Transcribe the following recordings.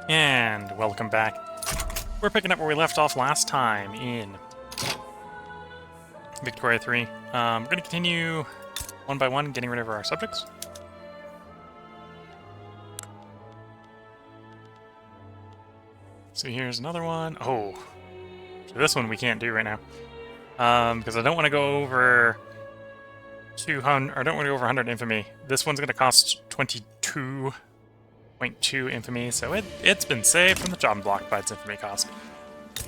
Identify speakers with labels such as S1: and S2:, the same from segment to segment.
S1: And welcome back. We're picking up where we left off last time in Victoria 3. We're going to continue one by one, getting rid of our subjects. So here's another one. Oh, so this one we can't do right now. Because I don't want to go over 200, or I don't want to go over 100 infamy. This one's going to cost 22.2 infamy, so it's been saved from the job block by its infamy cost.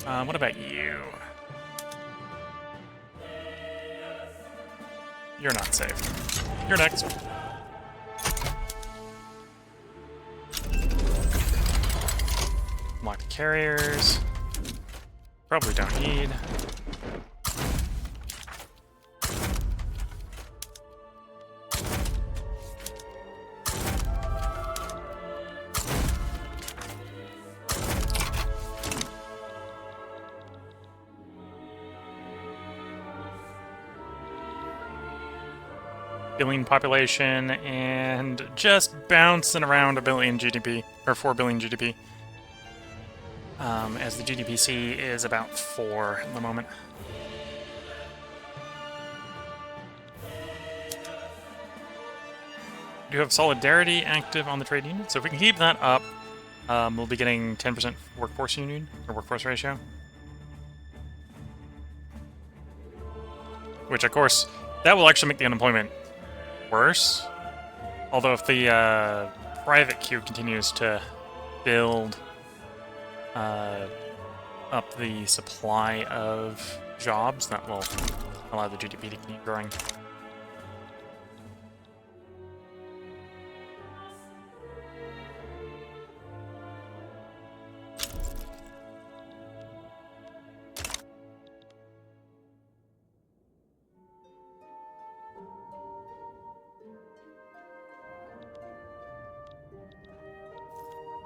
S1: What about you? You're not saved. You're next. Unlock the carriers. Probably don't need. Billion population, and just bouncing around a billion GDP, or 4 billion GDP. As the GDPC is about 4 at the moment. We do have Solidarity active on the trade union, so if we can keep that up, we'll be getting 10% workforce union, or workforce ratio. Which, of course, that will actually make the unemployment worse. Although if the private queue continues to build up the supply of jobs, that will allow the GDP to keep growing.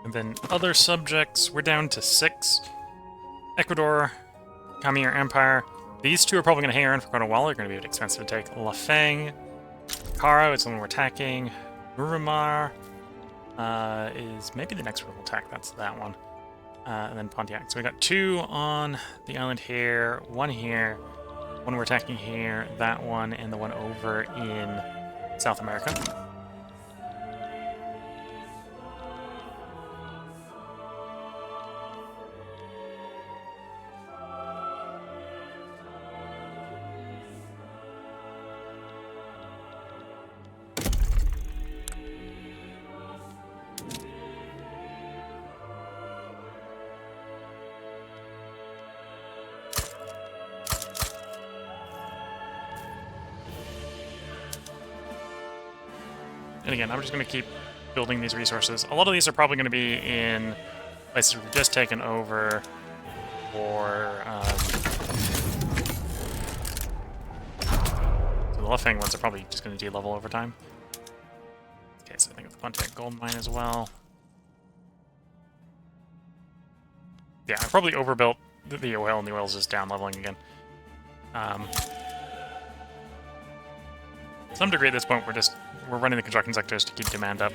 S1: And then other subjects, we're down to 6. Ecuador, Khmer Empire. These two are probably going to hang around for quite a while. They're going to be a bit expensive to take. Lafang, Kara is the one we're attacking. Murumar is maybe the next one we'll attack. That's that one. And then Pontiac. So we got 2 on the island here, 1 here, 1 we're attacking here, that one, and the one over in South America. And again, I'm just going to keep building these resources. A lot of these are probably going to be in places we've just taken over, or so the Lefang ones are probably just going to de-level over time. Okay, so I think of the Pontiac Gold Mine as well. Yeah, I probably overbuilt the oil, and the oil's just down-leveling again. To some degree at this point, we're running the construction sectors to keep demand up.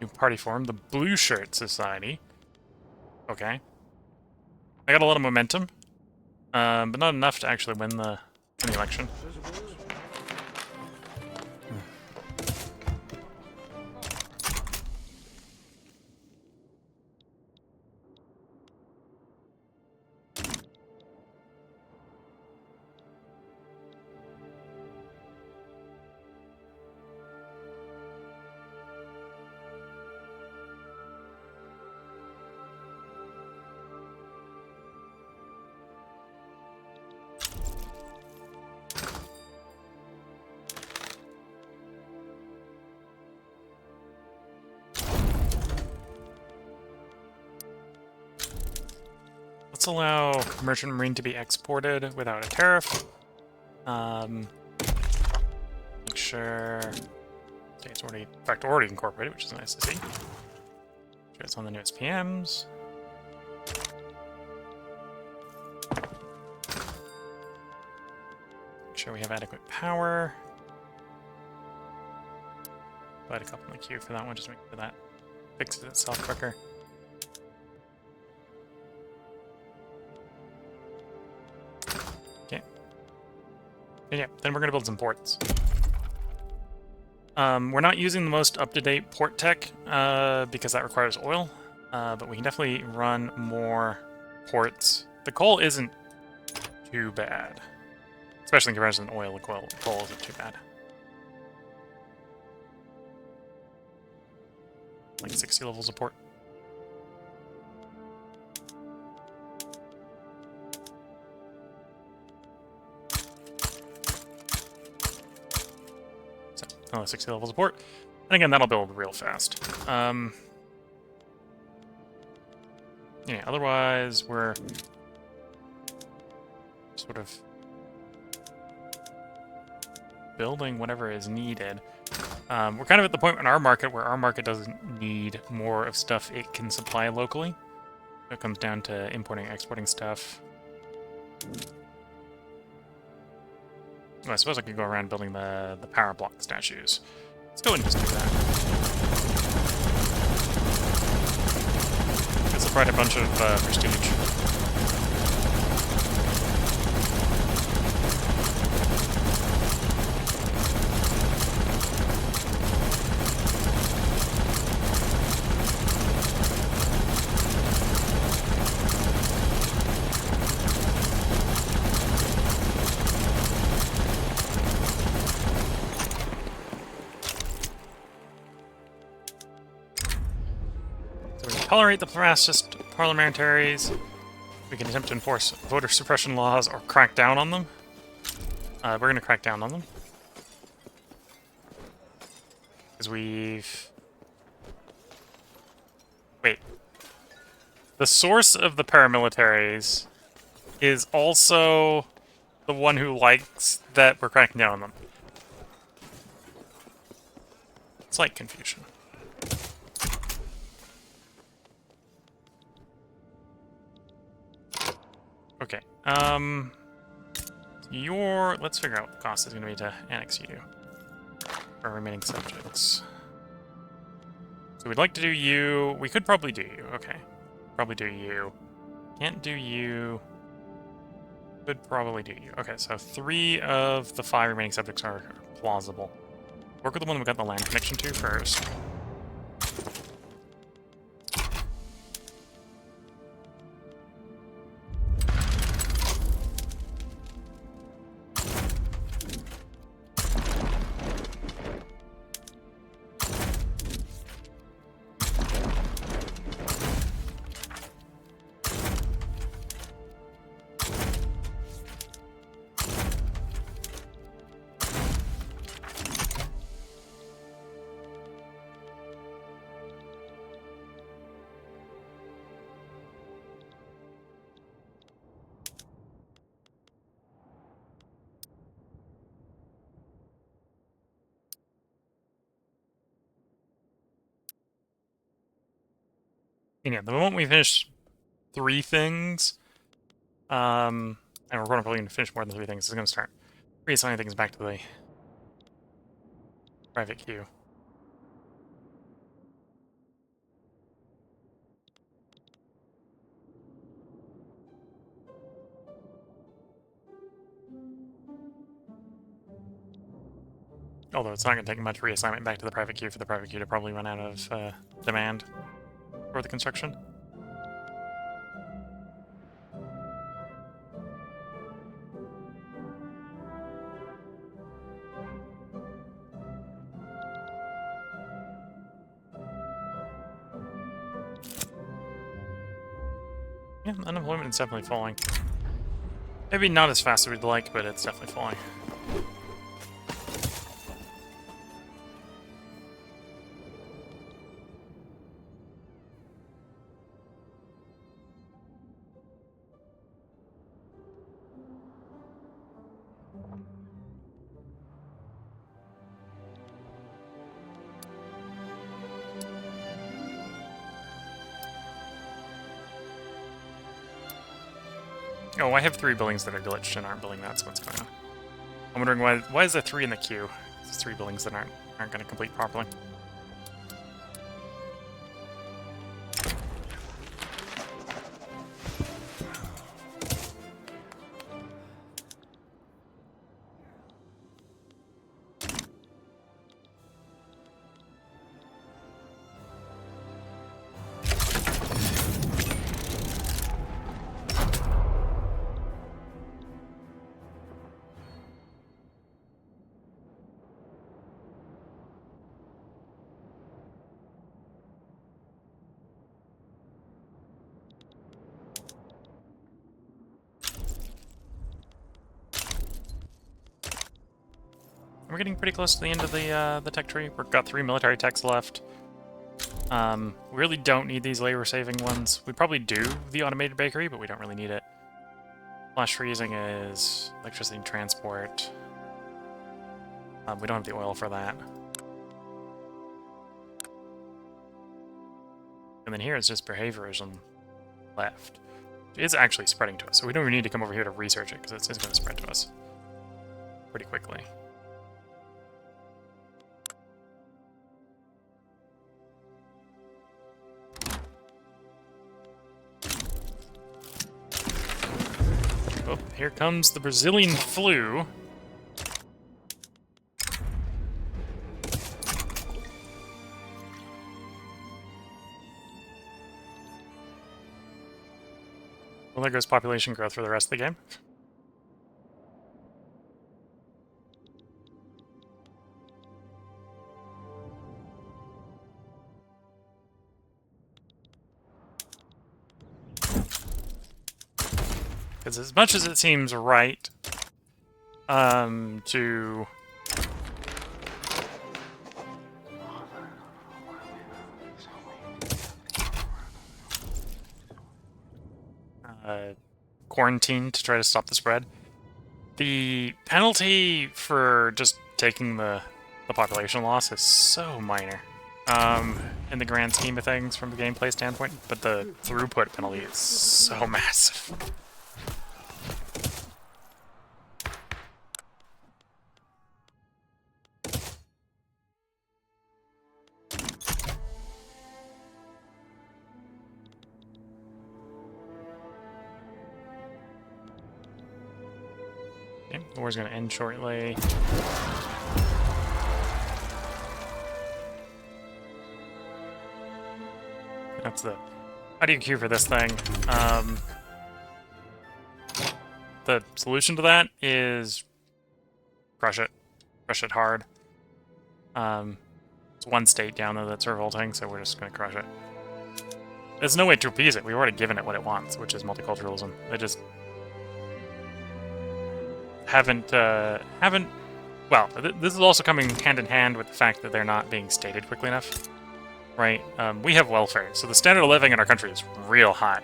S1: New party form, the Blue Shirt Society. Okay. I got a lot of momentum. But not enough to actually win the election. Let's allow merchant marine to be exported without a tariff. Make sure... Okay, it's already, in fact, already incorporated, which is nice to see. Sure, it's on the newest PMs. Make sure we have adequate power. Put a couple in the queue for that one, just to make sure that fixes itself quicker. Okay. And yeah, then we're going to build some ports. We're not using the most up-to-date port tech because that requires oil, but we can definitely run more ports. The coal isn't too bad, especially in comparison to oil. The coal isn't too bad. Like 60 levels of port. So, another 60 levels of port. And again, that'll build real fast. Yeah, otherwise, we're sort of building whatever is needed. We're kind of at the point in our market where our market doesn't need more of stuff it can supply locally. So it comes down to importing and exporting stuff. Well, I suppose I could go around building the power block statues. Let's go and just do that. This will provide a bunch of prestige. Tolerate the fascist parliamentaries. We can attempt to enforce voter suppression laws or crack down on them. We're going to crack down on them. Because we've... Wait. The source of the paramilitaries is also the one who likes that we're cracking down on them. Slight confusion. Okay, let's figure out what the cost is going to be to annex you, our remaining subjects. So we'd like to do you, we could probably do you, okay. Probably do you. Can't do you. Could probably do you. Okay, so 3 of the 5 remaining subjects are plausible. Work with the one we got the land connection to first. And yeah, the moment we finish 3 things, and we're probably going to finish more than 3 things, it's going to start reassigning things back to the private queue. Although it's not going to take much reassignment back to the private queue for the private queue to probably run out of demand for the construction. Yeah, unemployment is definitely falling. Maybe not as fast as we'd like, but it's definitely falling. Oh, I have 3 buildings that are glitched and aren't building that, so what's going on? I'm wondering why is there 3 in the queue? There's 3 buildings that aren't going to complete properly. We're getting pretty close to the end of the tech tree. We've got 3 military techs left. We really don't need these labor-saving ones. We probably do the automated bakery, but we don't really need it. Flash freezing is electricity and transport. We don't have the oil for that. And then here is just behaviorism left. It's actually spreading to us, so we don't even need to come over here to research it, because it's going to spread to us pretty quickly. Oh, here comes the Brazilian flu. Well, there goes population growth for the rest of the game. Because as much as it seems right to quarantine to try to stop the spread, the penalty for just taking the population loss is so minor in the grand scheme of things from the gameplay standpoint, but the throughput penalty is so massive. Okay, the war's going to end shortly. That's the... How do you queue for this thing? The solution to that is crush it. Crush it hard. It's one state down there that's revolting, so we're just going to crush it. There's no way to appease it. We've already given it what it wants, which is multiculturalism. They just... haven't... Well, this is also coming hand in hand with the fact that they're not being stated quickly enough. Right? We have welfare, so the standard of living in our country is real high.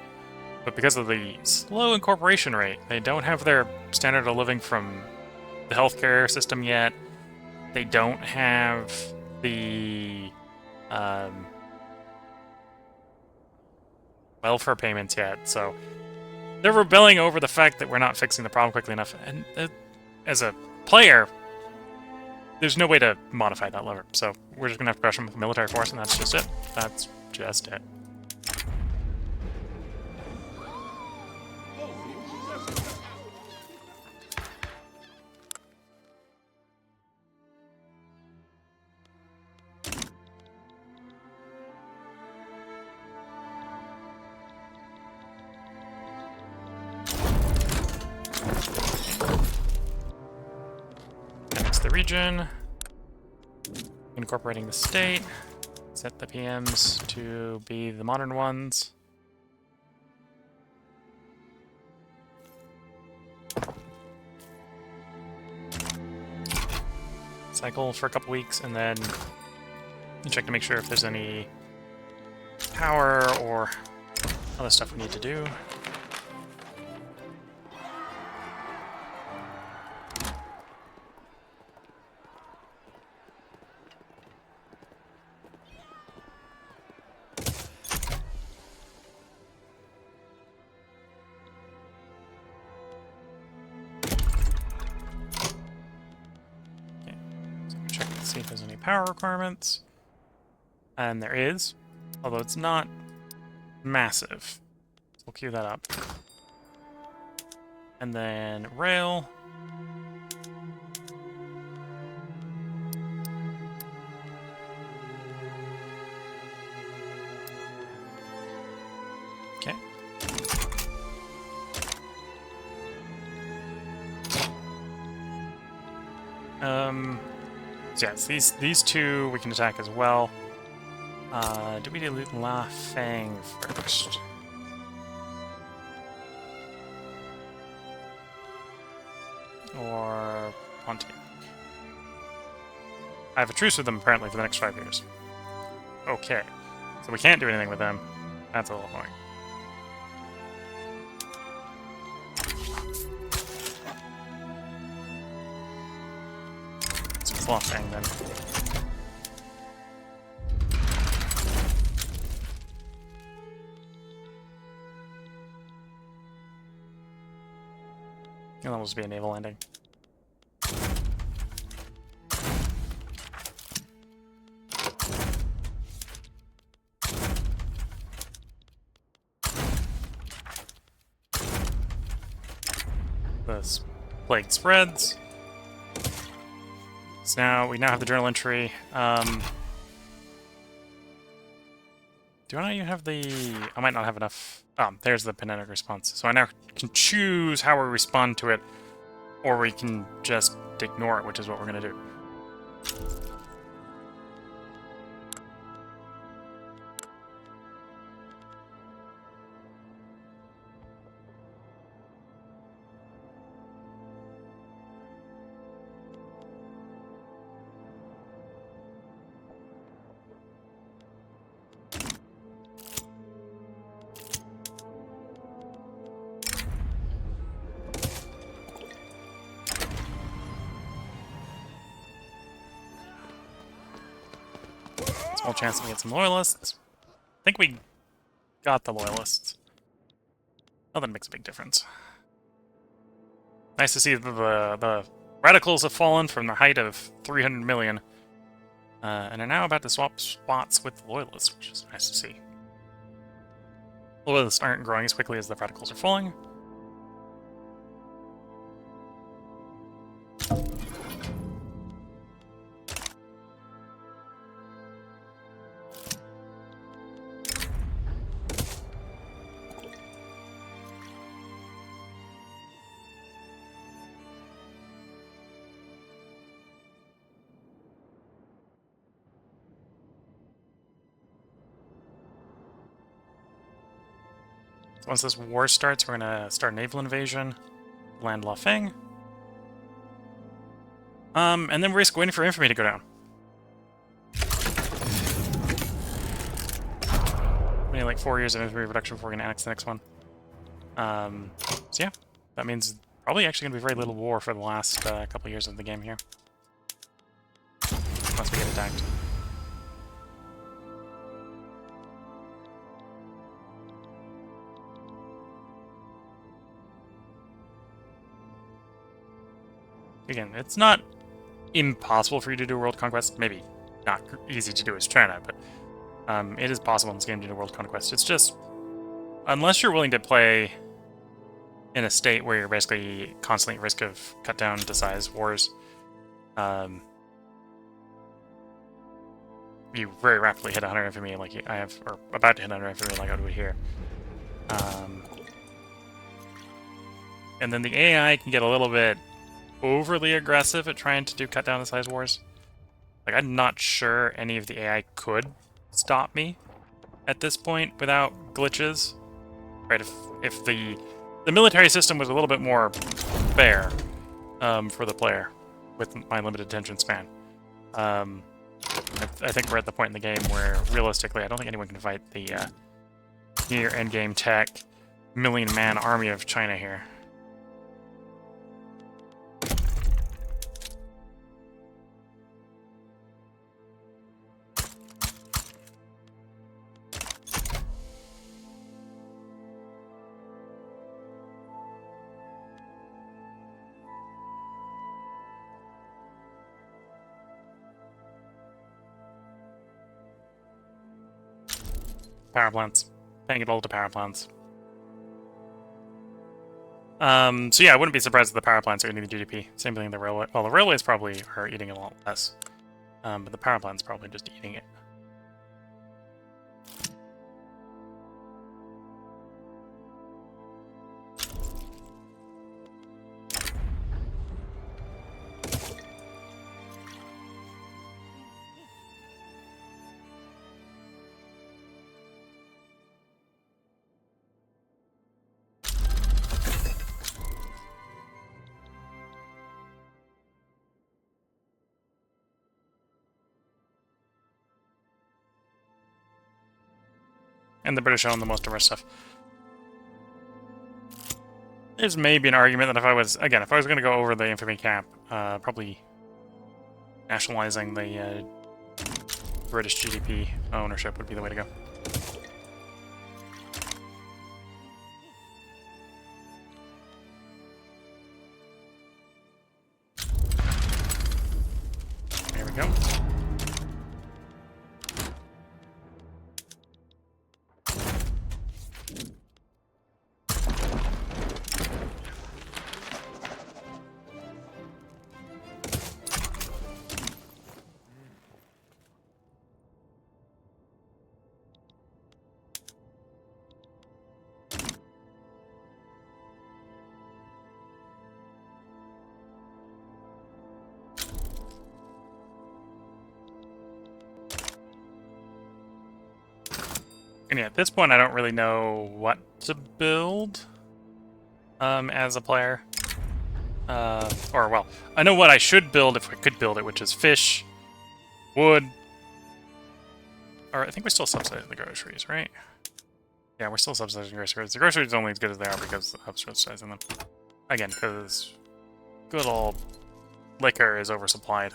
S1: But because of the slow incorporation rate, they don't have their standard of living from the healthcare system yet. They don't have the welfare payments yet, so they're rebelling over the fact that we're not fixing the problem quickly enough. And as a player, there's no way to modify that lever, so we're just going to have to crush them with military force, and that's just it. That's just it. Next, the region. Incorporating the state. Set the PMs to be the modern ones. Cycle for a couple weeks, and then check to make sure if there's any power or other stuff we need to do. see if there's any power requirements. And there is, although it's not massive. So we'll queue that up. And then rail. Okay. So yes, these two we can attack as well. Do we do La Fang first? Or Pontiac? I have a truce with them apparently for the next 5 years. Okay, so we can't do anything with them. That's a little annoying. So it's La Fang then. And that'll just be a naval landing. The plague spreads. So we now have the journal entry. Do I not even have the... I might not have enough... Oh, there's the kinetic response. So I now can choose how we respond to it, or we can just ignore it, which is what we're going to do. Small chance to get some loyalists. I think we got the loyalists. Oh, that makes a big difference. Nice to see the radicals have fallen from the height of 300 million. And are now about to swap spots with the loyalists, which is nice to see. Loyalists aren't growing as quickly as the radicals are falling. Once this war starts, we're going to start a naval invasion, land La Fang. And then we're just waiting for infamy to go down. We need like 4 years of infamy reduction before we're going to annex the next one. So yeah, that means probably actually going to be very little war for the last couple years of the game here. Unless we get attacked. Again, it's not impossible for you to do world conquest. Maybe not easy to do as China, but it is possible in this game to do world conquest. It's just, unless you're willing to play in a state where you're basically constantly at risk of cut down to size wars, you very rapidly hit 100 infamy like I have, or about to hit 100 infamy like I do here. And then the AI can get a little bit overly aggressive at trying to do cut down the size wars. Like, I'm not sure any of the AI could stop me at this point without glitches. Right, if the military system was a little bit more fair for the player with my limited attention span. I think we're at the point in the game where, realistically, I don't think anyone can fight the near endgame tech million-man army of China here. power plants. Paying it all to power plants. So yeah, I wouldn't be surprised if the power plants are eating the GDP. Same thing in the railway. Well, the railways probably are eating a lot less. But the power plant's probably just eating it. And the British own the most of our stuff. There's maybe an argument that if I was going to go over the infamy cap, probably nationalizing the British GDP ownership would be the way to go. There we go. And yeah, at this point, I don't really know what to build as a player. Or, well, I know what I should build if I could build it, which is fish, wood, or I think we're still subsidizing the groceries, right? Yeah, we're still subsidizing groceries. The groceries are only as good as they are because of subsidizing them. Again, because good old liquor is oversupplied.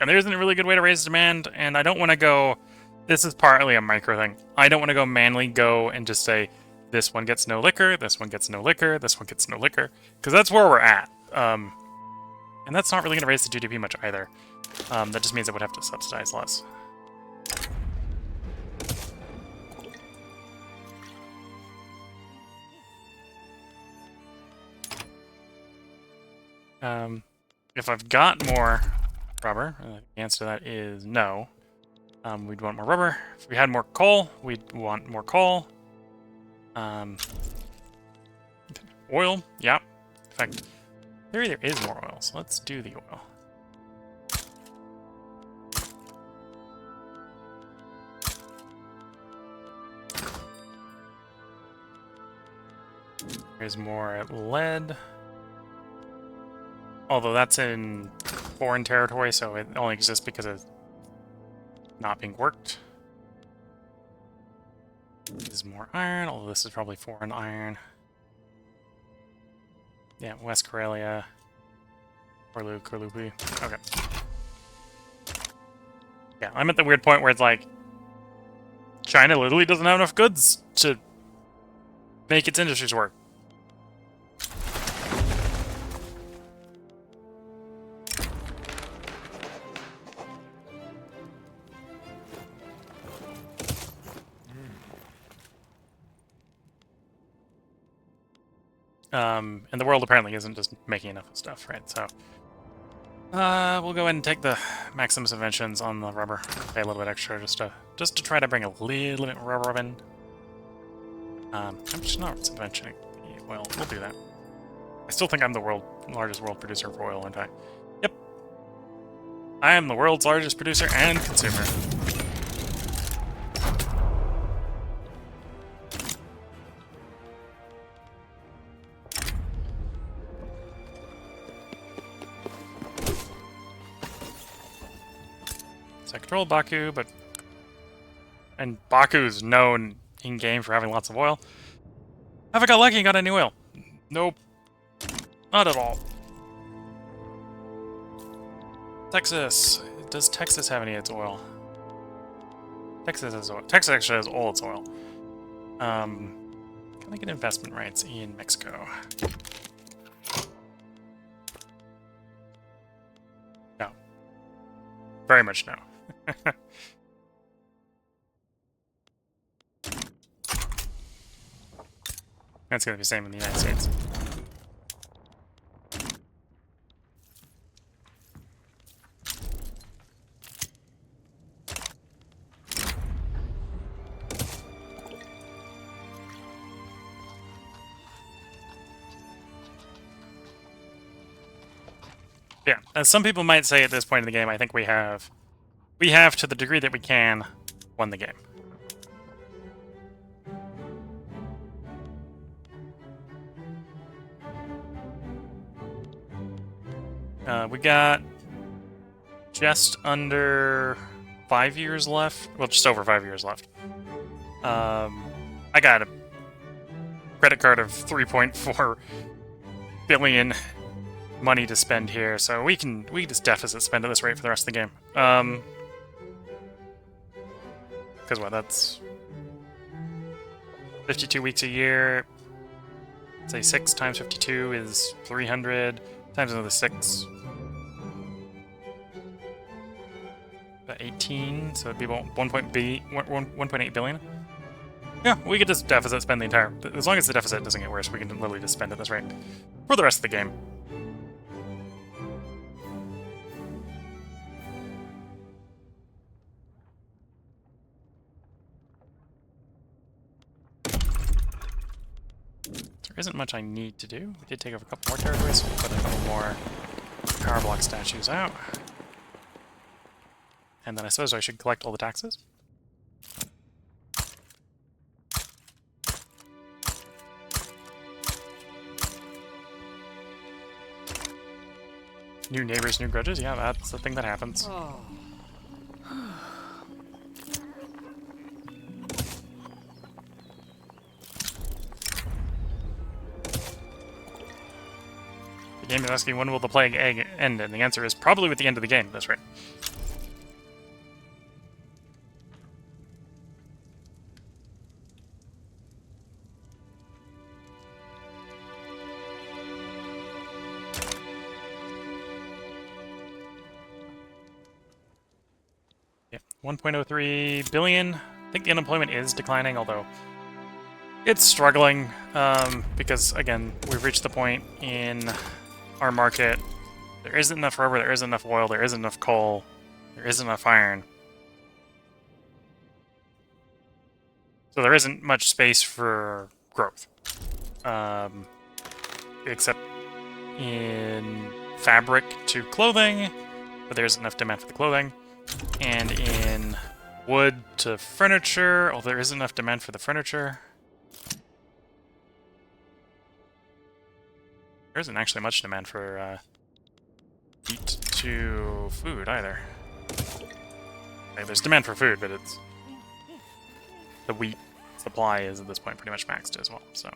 S1: And there isn't a really good way to raise demand, and I don't want to go... This is partly a micro thing. I don't want to go manually go and just say, this one gets no liquor, this one gets no liquor, this one gets no liquor, because that's where we're at. And that's not really going to raise the GDP much either. That just means I would have to subsidize less. If I've got more rubber, the answer to that is no. We'd want more rubber. If we had more coal, we'd want more coal. Oil, yeah. In fact, there is more oil, so let's do the oil. There's more lead. Although that's in foreign territory, so it only exists because of not being worked. This is more iron, although this is probably foreign iron. Yeah, West Karelia. Korlupi. Okay. Yeah, I'm at the weird point where it's like China literally doesn't have enough goods to make its industries work. And the world apparently isn't just making enough of stuff, right? So, we'll go ahead and take the maximum subventions on the rubber. Pay a little bit extra just to try to bring a little bit more rubber in. I'm just not subventioning the oil. We'll do that. I still think I'm the largest world producer of oil, aren't I? Yep. I am the world's largest producer and consumer. So I control Baku, and Baku's known in-game for having lots of oil. Have I got lucky and got any oil? Nope. Not at all. Texas. Does Texas have any of its oil? Texas has oil. Texas actually has all its oil. Can I get investment rights in Mexico? No. Very much no. That's going to be the same in the United States. Yeah, as some people might say at this point in the game, I think we have, to the degree that we can, won the game. We got just under 5 years left. Well, just over 5 years left. I got a credit card of 3.4 billion money to spend here, so we can just deficit spend at this rate for the rest of the game. Because what? That's 52 weeks a year. Say 6 times 52 is 300 times another 6. 18, so it'd be about 1.8 billion. Yeah, we could just deficit spend the entire... As long as the deficit doesn't get worse, we can literally just spend at this rate for the rest of the game. There isn't much I need to do. We did take over a couple more territories, so we'll put a couple more power block statues out. And then I suppose I should collect all the taxes. New neighbors, new grudges? Yeah, that's the thing that happens. Oh. The game is asking when will the plague egg end, and the answer is probably with the end of the game at this rate. Yeah, 1.03 billion. I think the unemployment is declining, although it's struggling because, again, we've reached the point in our market. There isn't enough rubber, there isn't enough oil, there isn't enough coal, there isn't enough iron. So there isn't much space for growth. Except in fabric to clothing, but there isn't enough demand for the clothing. And in wood to furniture, although there isn't enough demand for the furniture. There isn't actually much demand for wheat to food either. Like, there's demand for food, but it's the wheat supply is at this point pretty much maxed as well, so.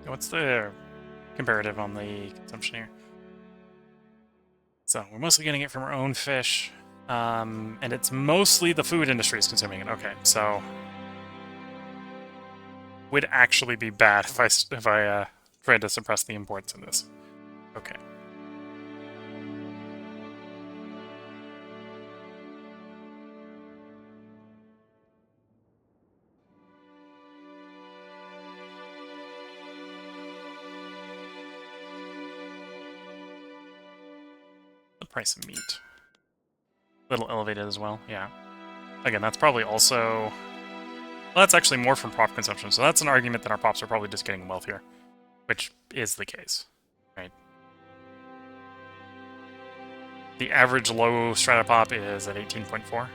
S1: What's the comparative on the consumption here? So we're mostly getting it from our own fish, and it's mostly the food industry is consuming it. Okay, so would actually be bad if I tried to suppress the imports in this. Okay. Price of meat. A little elevated as well, yeah. Again, that's probably also... Well, that's actually more from prop consumption, so that's an argument that our props are probably just getting wealthier. Which is the case, right? The average low strata pop is at 18.4.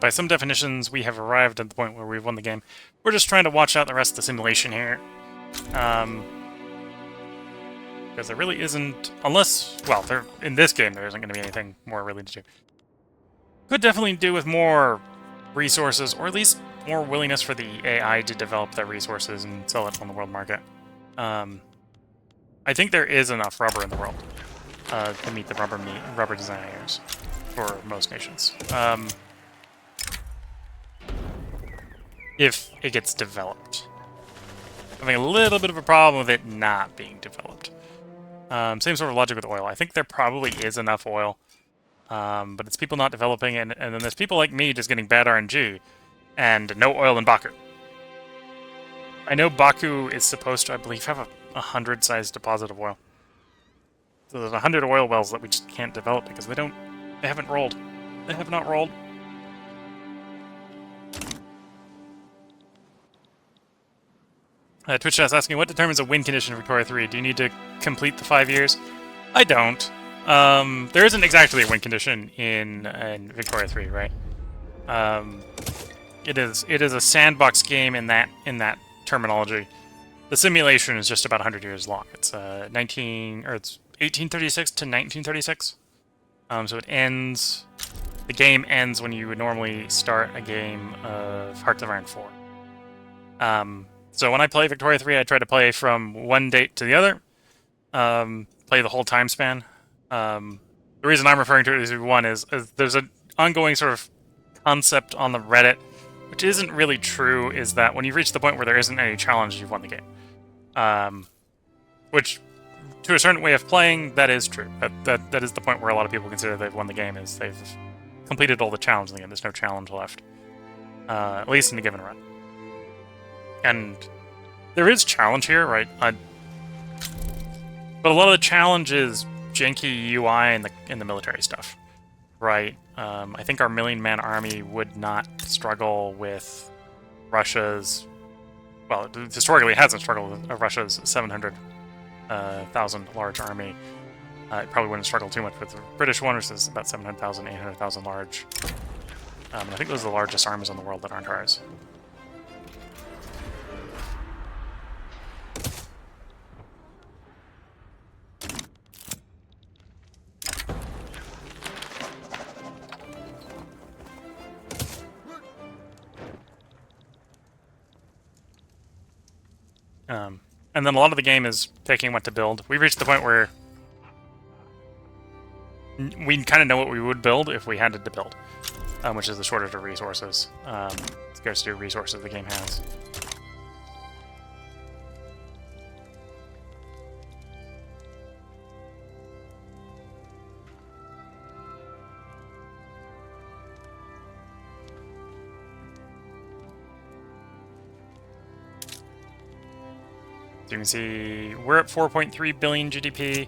S1: by some definitions, we have arrived at the point where we've won the game. We're just trying to watch out the rest of the simulation here. Because there really isn't... Unless... Well, in this game, there isn't going to be anything more really to do. Could definitely do with more resources, or at least more willingness for the AI to develop their resources and sell it on the world market. I think there is enough rubber in the world to meet the rubber desires for most nations. If it gets developed. I'm having a little bit of a problem with it not being developed. Same sort of logic with oil. I think there probably is enough oil, but it's people not developing, and then there's people like me just getting bad RNG, and no oil in Baku. I know Baku is supposed to, I believe, have a 100-sized deposit of oil. So there's 100 oil wells that we just can't develop because they haven't rolled. They have not rolled. Twitch chat's asking, what determines a win condition in Victoria 3? Do you need to complete the 5 years? I don't. There isn't exactly a win condition in Victoria 3, right? It is a sandbox game in that terminology. The simulation is just about 100 years long. It's it's 1836 to 1936. So it ends. The game ends when you would normally start a game of Hearts of Iron 4. So when I play Victoria 3, I try to play from one date to the other. Play the whole time span. The reason I'm referring to it as one is there's an ongoing sort of concept on the Reddit, which isn't really true, is that when you reach the point where there isn't any challenge, you've won the game. Which, to a certain way of playing, that is true. That is the point where a lot of people consider they've won the game, is they've completed all the challenges in the game. There's no challenge left. At least in a given run. And there is challenge here, right? But a lot of the challenge is janky UI in the military stuff, right? I think our million-man army would not struggle with Russia's... Well, historically it hasn't struggled with Russia's 700,000 large army. It probably wouldn't struggle too much with the British one, which is about 700,000, 800,000 large. I think those are the largest armies in the world that aren't ours. And then a lot of the game is picking what to build. We've reached the point where we kind of know what we would build if we had to build, which is the shortage of resources, scarcity of resources the game has. You can see we're at 4.3 billion GDP.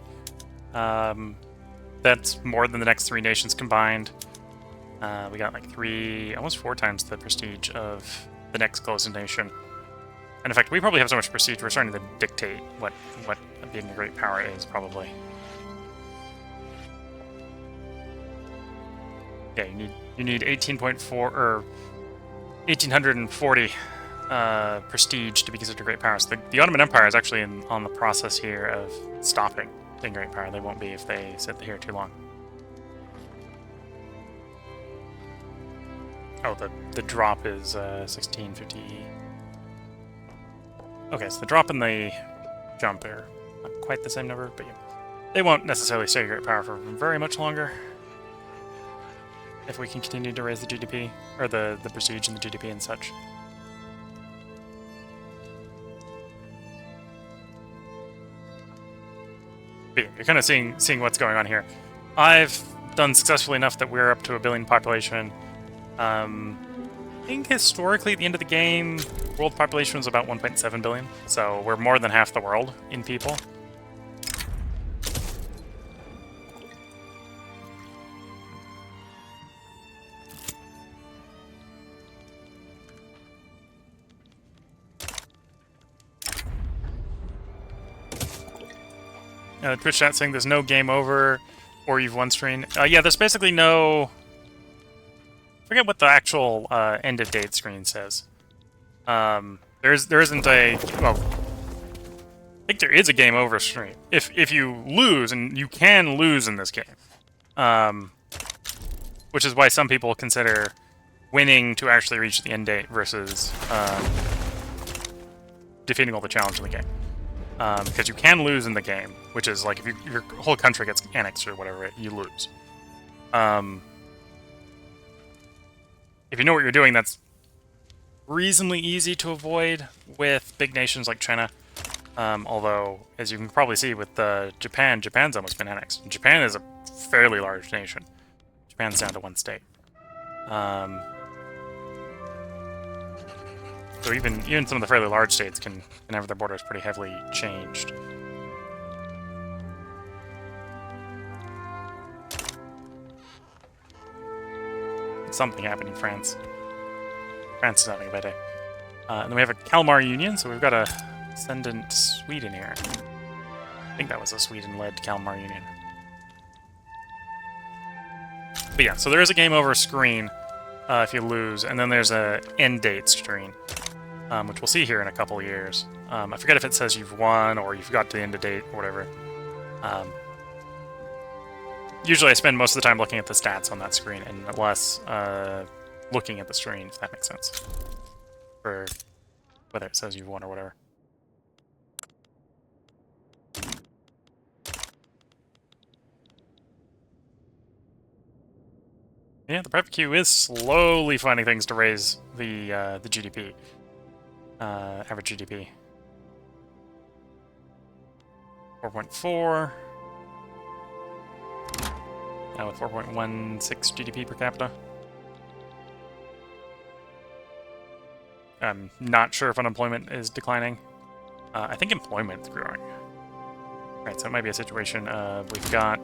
S1: That's more than the next 3 nations combined. We got like almost 4 times the prestige of the next closest nation. And in fact, we probably have so much prestige, we're starting to dictate what being a great power is, probably. Yeah, you need 18.4 or 1840. Prestige to be considered a great power. So the Ottoman Empire is actually on the process here of stopping being great power. They won't be if they sit here too long. Oh, the drop is 1650. Okay, so the drop and the jump are not quite the same number, but yeah. They won't necessarily stay great power for very much longer if we can continue to raise the GDP, or the prestige and the GDP and such. But you're kind of seeing what's going on here. I've done successfully enough that we're up to 1 billion population. I think historically at the end of the game, world population was about 1.7 billion, so we're more than half the world in people. Twitch chat saying there's no game over, or you've won stream. Yeah, there's basically no... I forget what the actual end of date screen says. There isn't a, well, I think there is a game over screen. If you lose, and you can lose in this game, which is why some people consider winning to actually reach the end date versus defeating all the challenge in the game. Because you can lose in the game, which is like if your whole country gets annexed or whatever, you lose. If you know what you're doing, that's reasonably easy to avoid with big nations like China. Although, as you can probably see with Japan's almost been annexed. Japan is a fairly large nation. Japan's down to one state. So even some of the fairly large states can have their borders pretty heavily changed. Something happened in France. France is having a bad day. And then we have a Kalmar Union, so we've got a descendant Sweden here. I think that was a Sweden-led Kalmar Union. But yeah, so there is a game over screen if you lose, and then there's a end date screen, which we'll see here in a couple years. I forget if it says you've won or you've got to the end of date or whatever. Usually I spend most of the time looking at the stats on that screen and less looking at the screen, if that makes sense. For whether it says you've won or whatever. Yeah, the private queue is slowly finding things to raise the GDP. Average GDP. 4.4. Now with 4.16 GDP per capita. I'm not sure if unemployment is declining. I think employment's growing. Right, so it might be a situation of we've got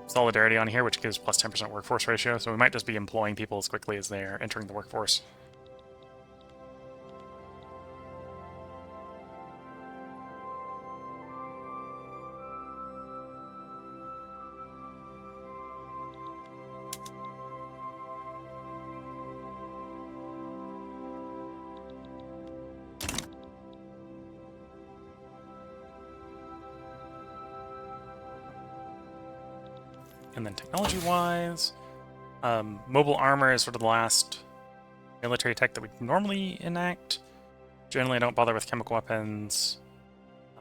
S1: solidarity on here, which gives plus 10% workforce ratio, so we might just be employing people as quickly as they're entering the workforce. And then technology-wise, mobile armor is sort of the last military tech that we normally enact. Generally, I don't bother with chemical weapons,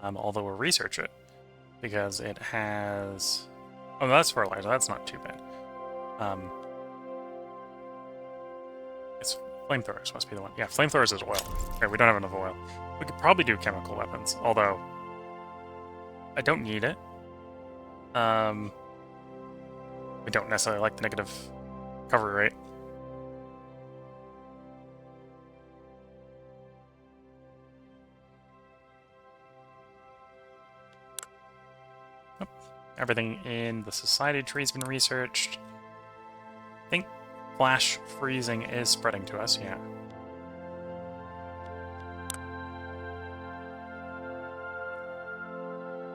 S1: although we'll research it, because it has... Oh, no, that's fertilizer. That's not too bad. It's flamethrowers must be the one. Yeah, flamethrowers is oil. Okay, we don't have enough oil. We could probably do chemical weapons, although I don't need it. We don't necessarily like the negative recovery rate. Oh, everything in the society tree's been researched. I think flash freezing is spreading to us, yeah.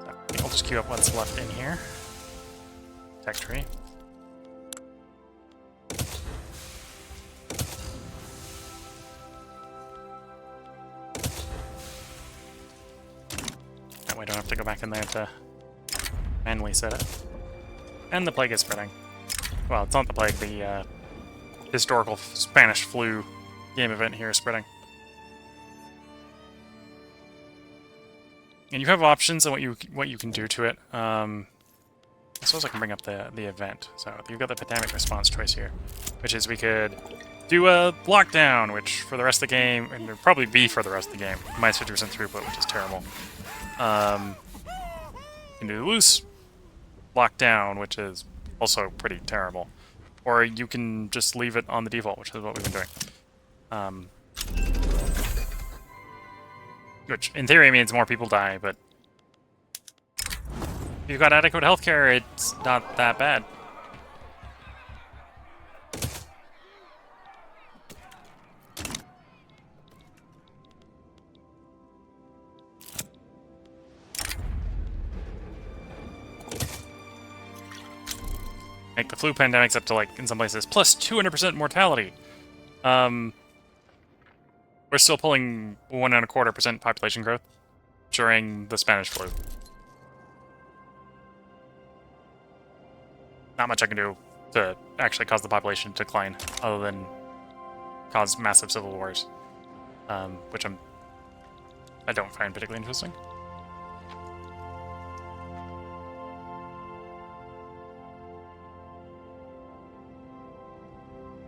S1: So, I think I'll just queue up what's left in here. Tech tree. I don't have to go back in there to manually set it. And the plague is spreading. Well, it's not the plague, the historical Spanish flu game event here is spreading. And you have options on what you can do to it. I suppose I can bring up the event. So you've got the pandemic response choice here, which is we could do a lockdown, which for the rest of the game, and it'll probably be for the rest of the game, minus 50% throughput, which is terrible. You can do loose lockdown, which is also pretty terrible. Or you can just leave it on the default, which is what we've been doing. Which, in theory, means more people die, but if you've got adequate healthcare, it's not that bad. the flu pandemic's up to, like, in some places, plus 200% mortality. We're still pulling 1.25% population growth during the Spanish flu. Not much I can do to actually cause the population to decline, other than cause massive civil wars, which I don't find particularly interesting.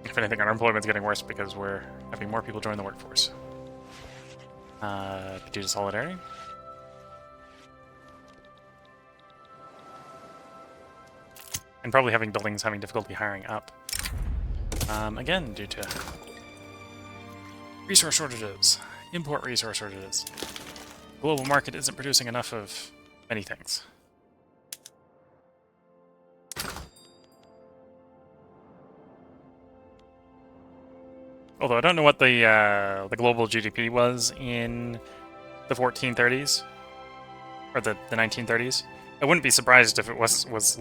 S1: If anything, unemployment's getting worse because we're having more people join the workforce. Due to solidarity. And probably having buildings having difficulty hiring up. Again, due to resource shortages, import resource shortages. The global market isn't producing enough of many things. Although I don't know what the global GDP was in the 1430s or the 1930s. I wouldn't be surprised if it was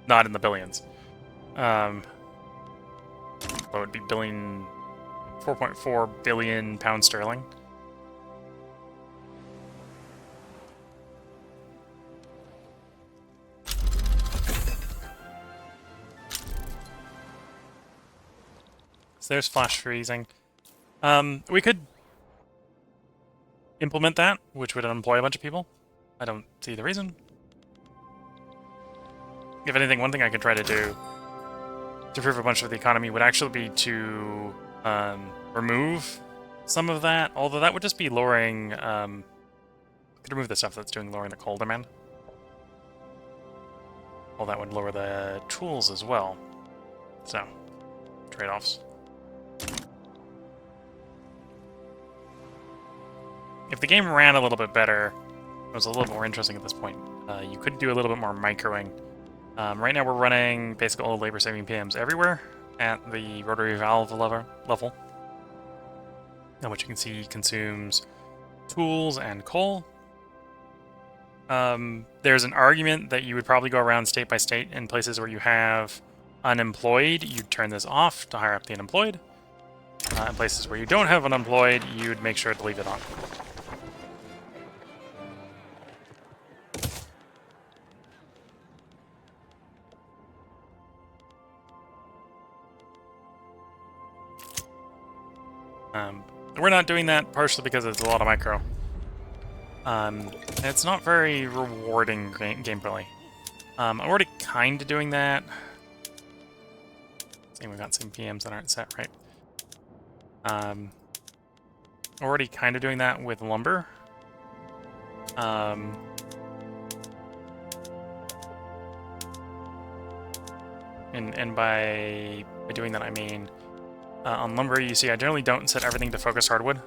S1: not in the billions. What would be 4.4 billion pounds sterling. So there's flash freezing. We could implement that, which would employ a bunch of people. I don't see the reason. If anything, one thing I could try to do to improve a bunch of the economy would actually be to remove some of that, although that would just be lowering... could remove the stuff that's lowering the coal demand. Well, that would lower the tools as well. So, trade-offs. If the game ran a little bit better, it was a little more interesting at this point, you could do a little bit more microing. Right now we're running basically all the labor-saving PMs everywhere at the rotary valve level. Now, which you can see consumes tools and coal. There's an argument that you would probably go around state by state in places where you have unemployed, you'd turn this off to hire up the unemployed. In places where you don't have unemployed, you'd make sure to leave it on. We're not doing that partially because it's a lot of micro. It's not very rewarding gameplay. I'm already kind of doing that. See, we've got some PMs that aren't set right. Already kind of doing that with lumber. And by doing that, I mean on lumber, you see, I generally don't set everything to focused hardwood.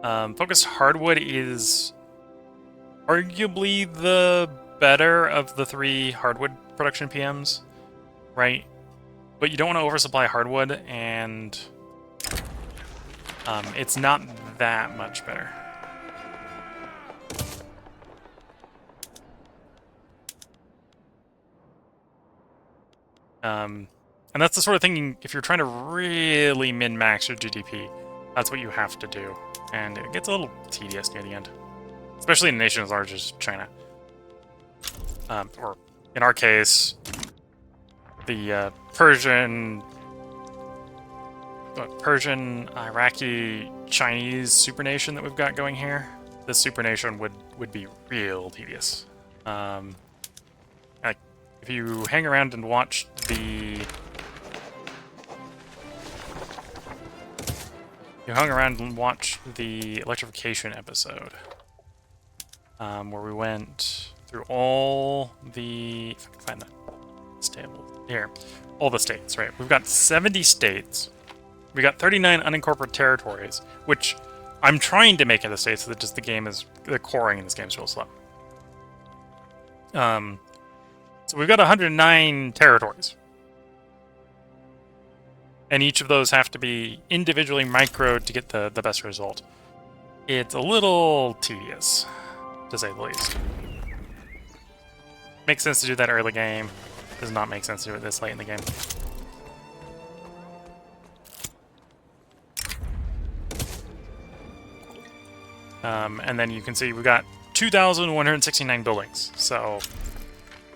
S1: Focused hardwood is arguably the better of the 3 hardwood production PMs, right? But you don't want to oversupply hardwood, and it's not that much better. And that's the sort of thing, if you're trying to really min-max your GDP, that's what you have to do. And it gets a little tedious near the end. Especially in a nation as large as China. Or, in our case, the Persian, Iraqi, Chinese supernation that we've got going here. This supernation would be real tedious. Like, if you hang around and watch the... You hung around and watched the electrification episode, where we went through all the... If I can find that table here. All the states, right? We've got 70 states. We got 39 unincorporated territories, which I'm trying to make it a state so that just the game is... The coring in this game is real slow. So we've got 109 territories. And each of those have to be individually microed to get the best result. It's a little tedious, to say the least. Makes sense to do that early game. Does not make sense to do it this late in the game. And then you can see we got 2,169 buildings. So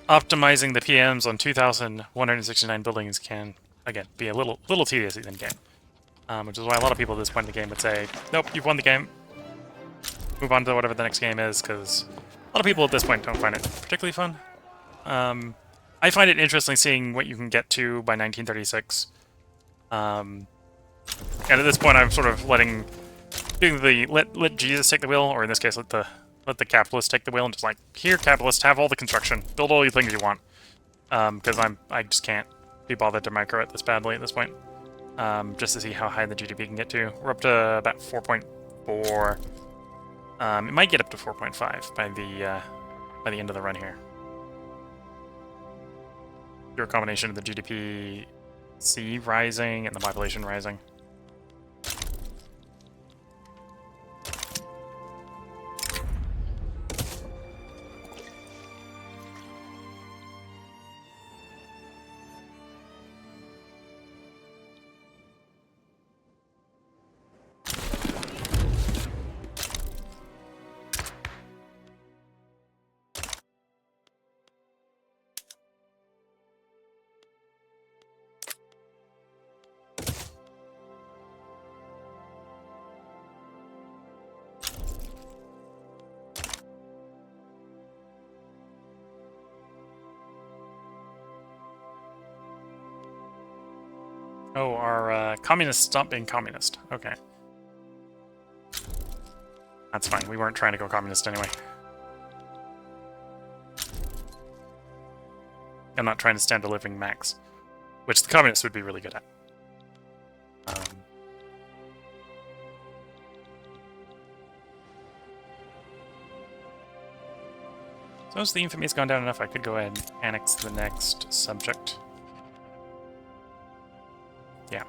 S1: optimizing the PMs on 2,169 buildings can, again, be a little tedious in game. Which is why a lot of people at this point in the game would say, nope, you've won the game. Move on to whatever the next game is, because a lot of people at this point don't find it particularly fun. I find it interesting seeing what you can get to by 1936. And at this point, I'm sort of letting let Jesus take the wheel, or in this case, let the capitalists take the wheel, and just like, here, capitalists, have all the construction, build all the things you want, because I just can't be bothered to micro it this badly at this point. Just to see how high the GDP can get to. We're up to about 4.4. It might get up to 4.5 by the end of the run here. Through a combination of the GDP C rising and the population rising. Oh, our communists stopped being communist. Okay. That's fine. We weren't trying to go communist anyway. I'm not trying to standard living max, which the communists would be really good at. So as the infamy has gone down enough, I could go ahead and annex the next subject. Yeah.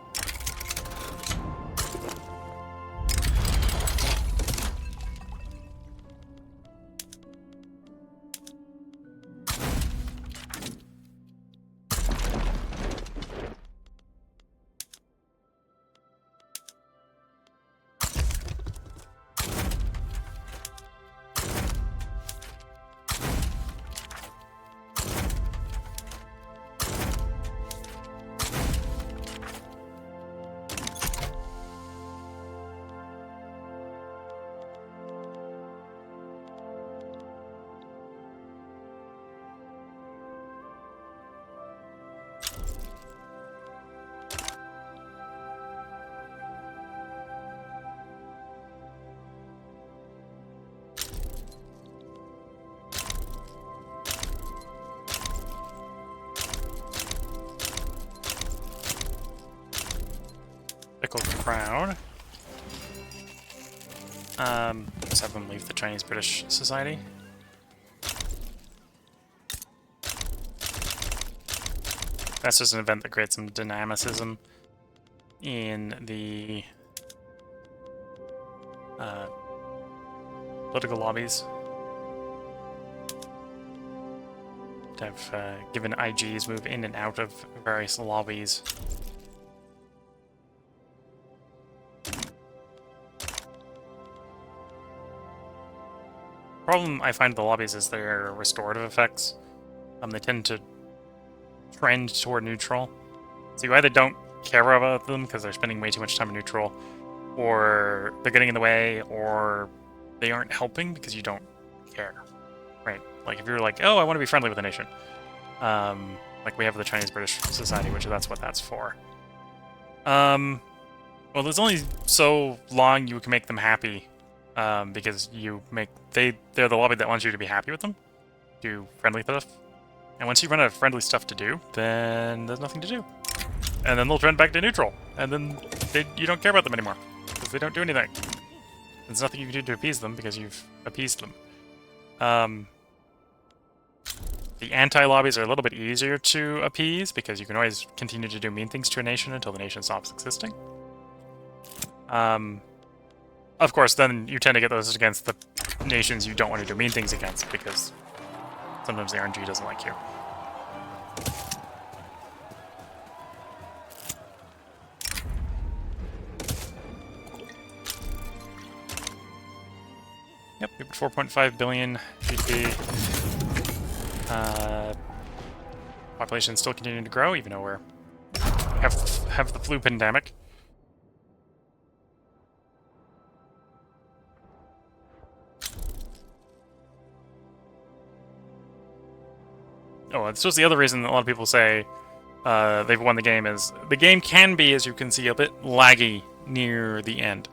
S1: Crowd. Let's have them leave the Chinese-British Society. That's just an event that creates some dynamicism in the political lobbies. I've given IGs move in and out of various lobbies. Problem I find with the lobbies is their restorative effects. They tend to trend toward neutral. So you either don't care about them because they're spending way too much time in neutral, or they're getting in the way, or they aren't helping because you don't care, right? Like if you're like, oh, I want to be friendly with a nation, like we have the Chinese-British Society, which that's what that's for. Well, there's only so long you can make them happy. Because they're the lobby that wants you to be happy with them, do friendly stuff, and once you run out of friendly stuff to do, then there's nothing to do, and then they'll trend back to neutral, and then you don't care about them anymore because they don't do anything. There's nothing you can do to appease them because you've appeased them. The anti-lobbies are a little bit easier to appease because you can always continue to do mean things to a nation until the nation stops existing. Of course, then you tend to get those against the nations you don't want to do mean things against, because sometimes the RNG doesn't like you. Yep, we put 4.5 billion GDP. Population still continuing to grow, even though we're have the flu pandemic. Oh, this was the other reason that a lot of people say they've won the game, is the game can be, as you can see, a bit laggy near the end.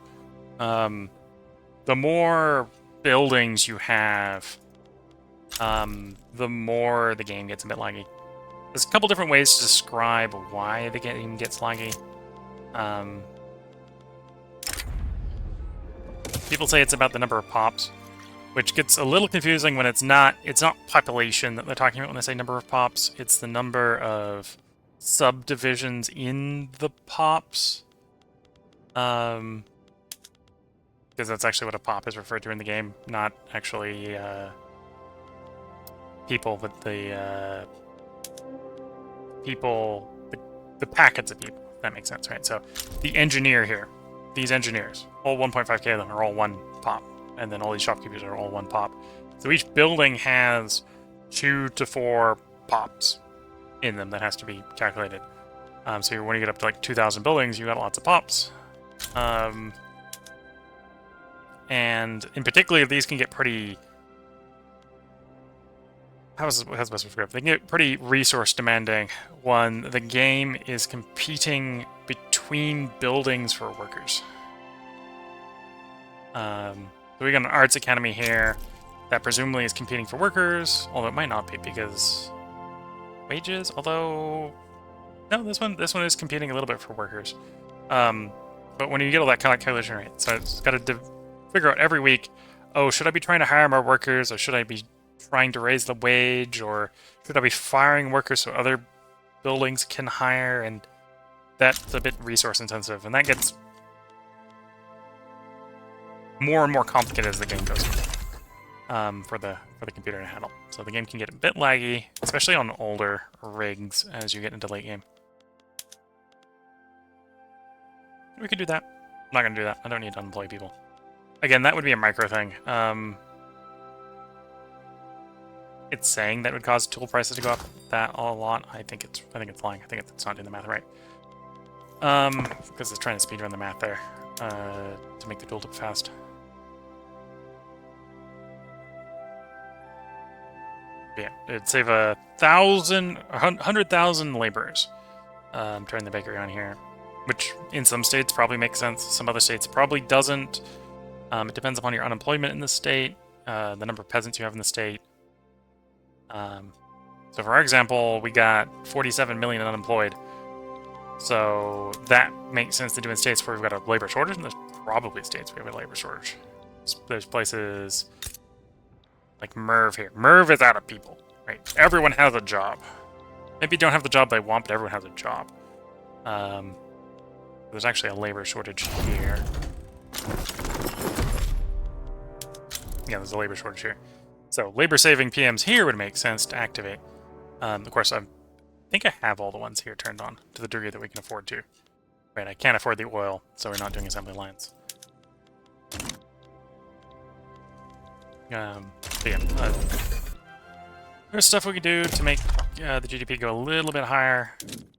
S1: The more buildings you have, the more the game gets a bit laggy. There's a couple different ways to describe why the game gets laggy. People say it's about the number of pops, which gets a little confusing when it's not population that they're talking about when they say number of pops. It's the number of subdivisions in the pops. Because that's actually what a pop is referred to in the game, not actually people, but the people, the packets of people, if that makes sense, right? So the engineer here, these engineers, all 1.5k of them are all one pop, and then all these shopkeepers are all one pop. So each building has 2 to 4 pops in them that has to be calculated. So when you get up to like 2,000 buildings, you got lots of pops. And in particular, these can get pretty... How's the best way to describe it? They can get pretty resource demanding when the game is competing between buildings for workers. So we got an arts academy here that presumably is competing for workers, although it might not be because wages. Although no, this one is competing a little bit for workers. But when you get all that calculation rate, so it's got to figure out every week. Oh, should I be trying to hire more workers, or should I be trying to raise the wage, or should I be firing workers so other buildings can hire? And that's a bit resource intensive, and that gets more and more complicated as the game goes for the computer to handle. So the game can get a bit laggy, especially on older rigs as you get into late game. We could do that. I'm not gonna do that. I don't need to unemploy people. Again, that would be a micro thing. It's saying that would cause tool prices to go up that a lot. I think it's lying. I think it's not doing the math right. Because it's trying to speedrun the math there to make the tool tip fast. Yeah, it'd save 100,000 laborers turning the bakery on here, which in some states probably makes sense. Some other states probably doesn't. It depends upon your unemployment in the state, the number of peasants you have in the state. So for our example, we got 47 million unemployed. So that makes sense to do in states where we've got a labor shortage, and there's probably states where we have a labor shortage. There's places like Merv here. Merv is out of people, right? Everyone has a job. Maybe don't have the job they want, but everyone has a job. There's actually a labor shortage here. Yeah, there's a labor shortage here. So labor-saving PMs here would make sense to activate. Of course, I think I have all the ones here turned on to the degree that we can afford to. Right, I can't afford the oil, so we're not doing assembly lines. But yeah, there's stuff we could do to make the GDP go a little bit higher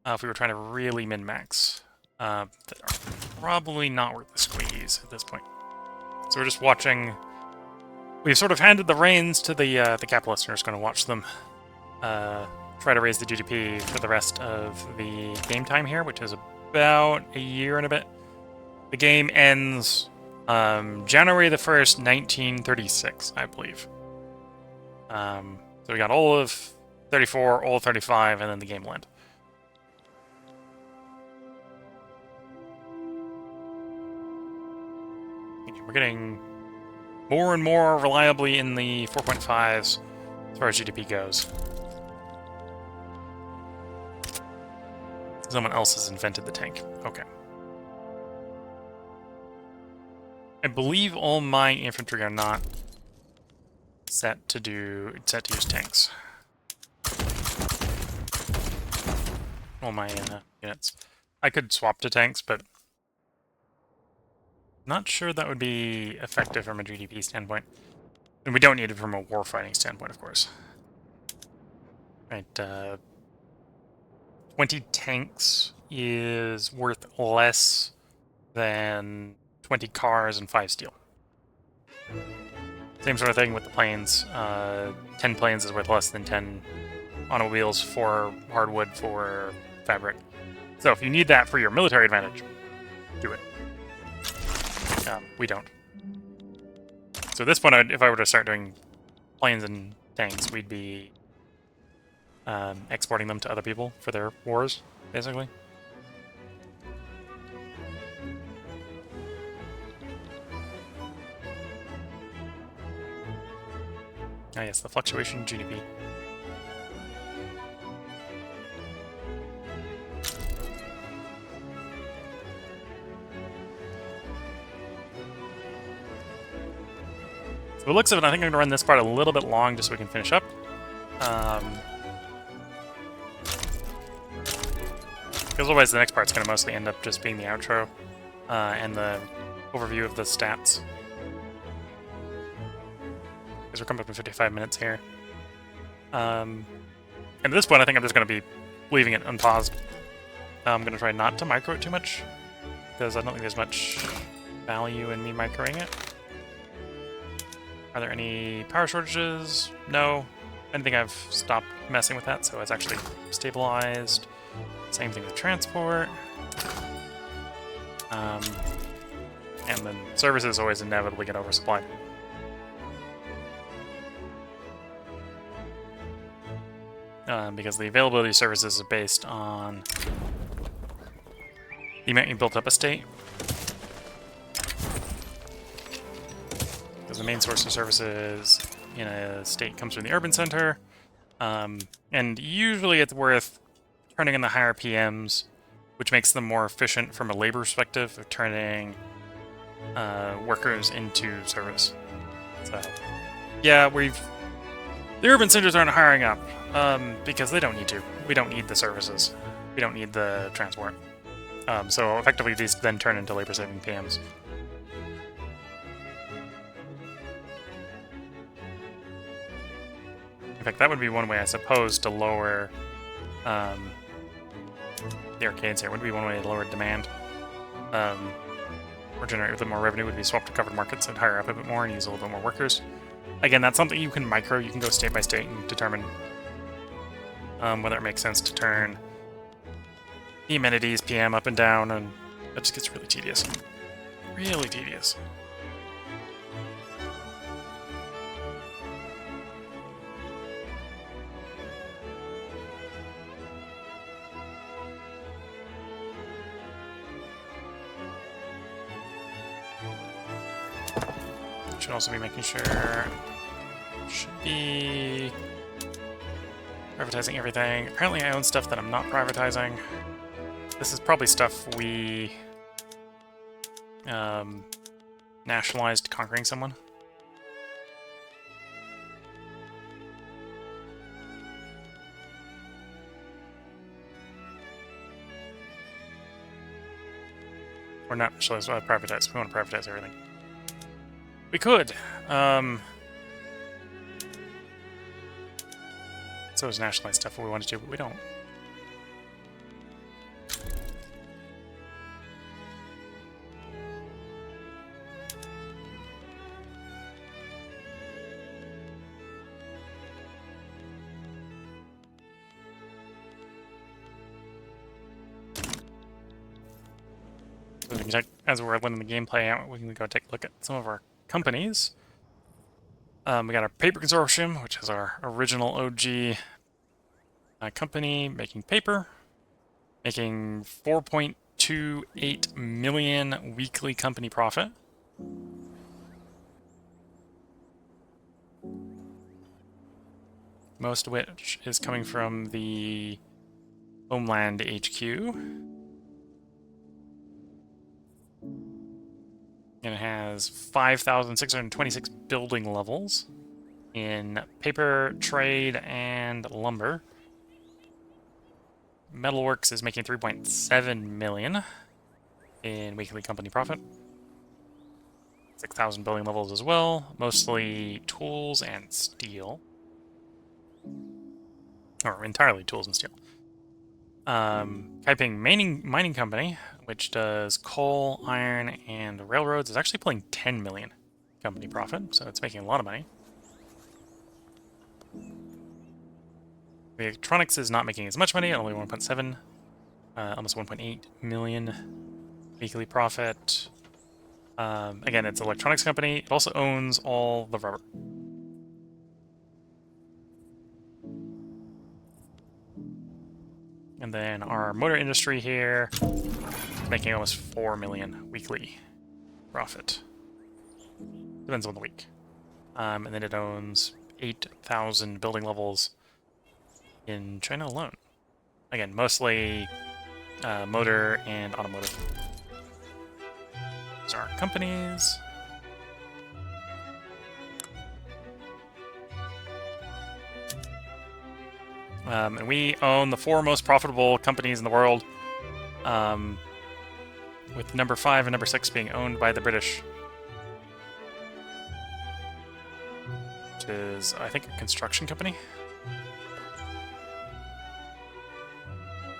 S1: if we were trying to really min-max. That are probably not worth the squeeze at this point. So we're just watching. We've sort of handed the reins to the capitalists, and we're just going to watch them try to raise the GDP for the rest of the game time here, which is about a year and a bit. The game ends January the 1st, 1936, I believe. So we got all of 34, all of 35, and then the game will end. We're getting more and more reliably in the 4.5s as far as GDP goes. Someone else has invented the tank. Okay. I believe all my infantry are not set to use tanks. All my units. I could swap to tanks, but not sure that would be effective from a GDP standpoint. And we don't need it from a warfighting standpoint, of course. Right, 20 tanks is worth less than 20 cars and 5 steel. Same sort of thing with the planes. 10 planes is worth less than 10 automobiles, 4 hardwood, 4 fabric. So if you need that for your military advantage, do it. We don't. So at this point, if I were to start doing planes and tanks, we'd be exporting them to other people for their wars, basically. Ah yes, the fluctuation in GDP. So the looks of it, I think I'm going to run this part a little bit long just so we can finish up. Because otherwise the next part's going to mostly end up just being the outro and the overview of the stats. Because we're coming up in 55 minutes here. And at this point I think I'm just going to be leaving it unpaused. I'm going to try not to micro it too much, because I don't think there's much value in me microing it. Are there any power shortages? No. I think I've stopped messing with that, so it's actually stabilized. Same thing with transport. And then services always inevitably get oversupplied. Because the availability of services is based on the amount you built up a state. Because the main source of services in a state comes from the urban center. And usually it's worth turning in the higher PMs, which makes them more efficient from a labor perspective of turning workers into service. So, yeah, the urban centers aren't hiring up because they don't need to. We don't need the services. We don't need the transport. So effectively these then turn into labor-saving PMs. In fact, that would be one way, I suppose, to lower the arcades here. Would be one way to lower demand. Or generate a bit more revenue would be swap to covered markets and hire up a bit more and use a little bit more workers. Again, that's something you can micro. You can go state by state and determine whether it makes sense to turn the amenities PM up and down, and that just gets really tedious. Really tedious. Should also be making sure, should be privatizing everything. Apparently I own stuff that I'm not privatizing. This is probably stuff we nationalized conquering someone. Or not nationalized, privatized. We want to privatize everything. We could. So is nationalized stuff what we wanted to, but we don't. So we can check, as we're letting the gameplay out, we can go take a look at some of our companies. We got our paper consortium, which is our original OG company making paper, making 4.28 million weekly company profit. Most of which is coming from the Homeland HQ. And it has 5,626 building levels in paper, trade, and lumber. Metalworks is making 3.7 million in weekly company profit. 6,000 building levels as well, mostly tools and steel. Or entirely tools and steel. Kaiping Mining Company, which does coal, iron, and railroads, is actually pulling 10 million company profit, so it's making a lot of money. The electronics is not making as much money, only 1.7, almost 1.8 million weekly profit. Again, it's an electronics company. It also owns all the rubber. And then our motor industry here is making almost 4 million weekly profit. Depends on the week. And then it owns 8,000 building levels in China alone. Again, mostly motor and automotive. These are our companies. And we own the 4 most profitable companies in the world, with number 5 and number 6 being owned by the British. Which is, I think, a construction company.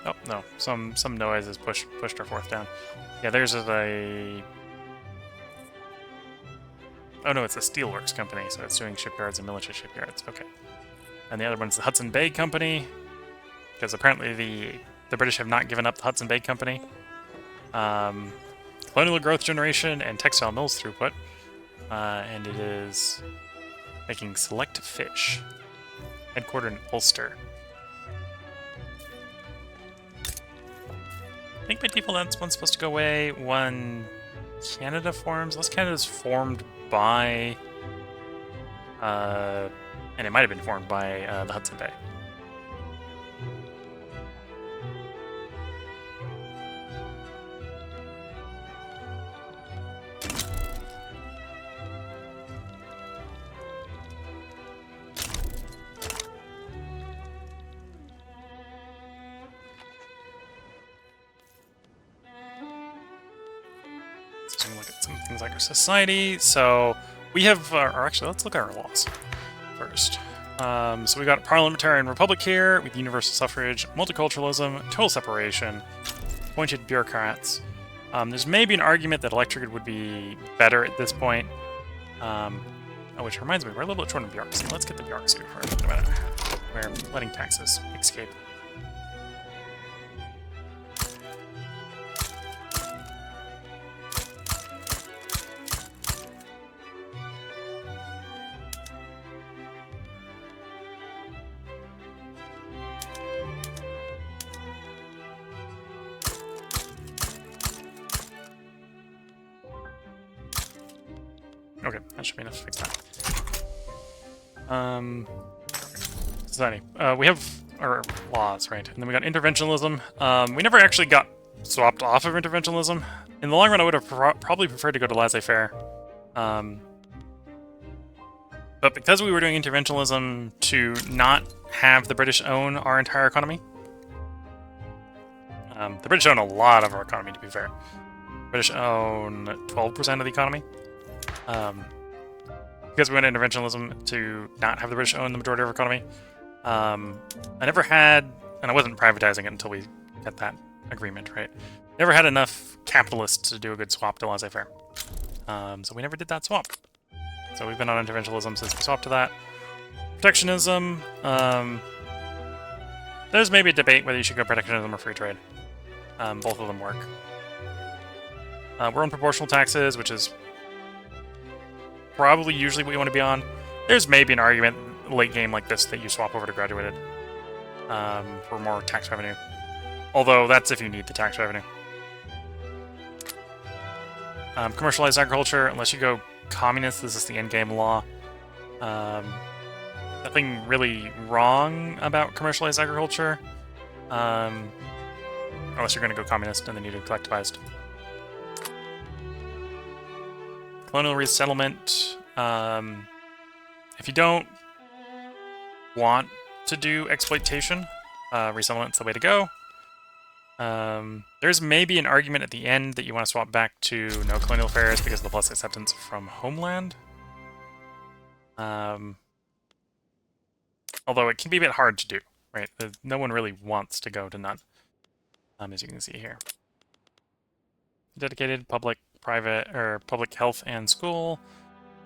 S1: Oh, no. Some noise has pushed our 4th down. Yeah, theirs is a... Oh no, it's a steelworks company, so it's doing shipyards and military shipyards. Okay. And the other one's the Hudson Bay Company, because apparently the British have not given up the Hudson Bay Company. Colonial growth generation and textile mills throughput. And it is making select fish. Headquartered in Ulster. I think by default that's one's supposed to go away. One Canada forms. Unless Canada's formed by... and it might have been formed by the Hudson Bay. Let's take a look at some things like our society. So we have, or actually, let's look at our laws first. So we got parliamentarian republic here with universal suffrage, multiculturalism, total separation, appointed bureaucrats. There's maybe an argument that electric would be better at this point. Which reminds me, we're a little bit short on bureaucracy. Let's get the bureaucracy for a minute. We're letting taxes escape. Okay, that should be enough to fix that. Society. We have our laws, right? And then we got interventionalism. We never actually got swapped off of interventionalism. In the long run, I would have probably preferred to go to laissez-faire. But because we were doing interventionalism to not have the British own our entire economy, the British own a lot of our economy, to be fair. The British own 12% of the economy. Because we went interventionalism to not have the British own the majority of our economy, I never had, and I wasn't privatizing it until we got that agreement, right? Never had enough capitalists to do a good swap to laissez-faire. So we never did that swap. So we've been on interventionalism since we swapped to that. Protectionism, there's maybe a debate whether you should go protectionism or free trade. Both of them work. We're on proportional taxes, which is probably usually what you want to be on. There's maybe an argument late game like this that you swap over to graduated for more tax revenue. Although that's if you need the tax revenue. Commercialized agriculture, unless you go communist, this is the endgame law. Nothing really wrong about commercialized agriculture. Unless you're going to go communist and then you do collectivized. Colonial resettlement. If you don't want to do exploitation, resettlement's the way to go. There's maybe an argument at the end that you want to swap back to no colonial affairs because of the plus acceptance from homeland. Although it can be a bit hard to do, right? No one really wants to go to none, as you can see here. Dedicated public, private, or public health and school.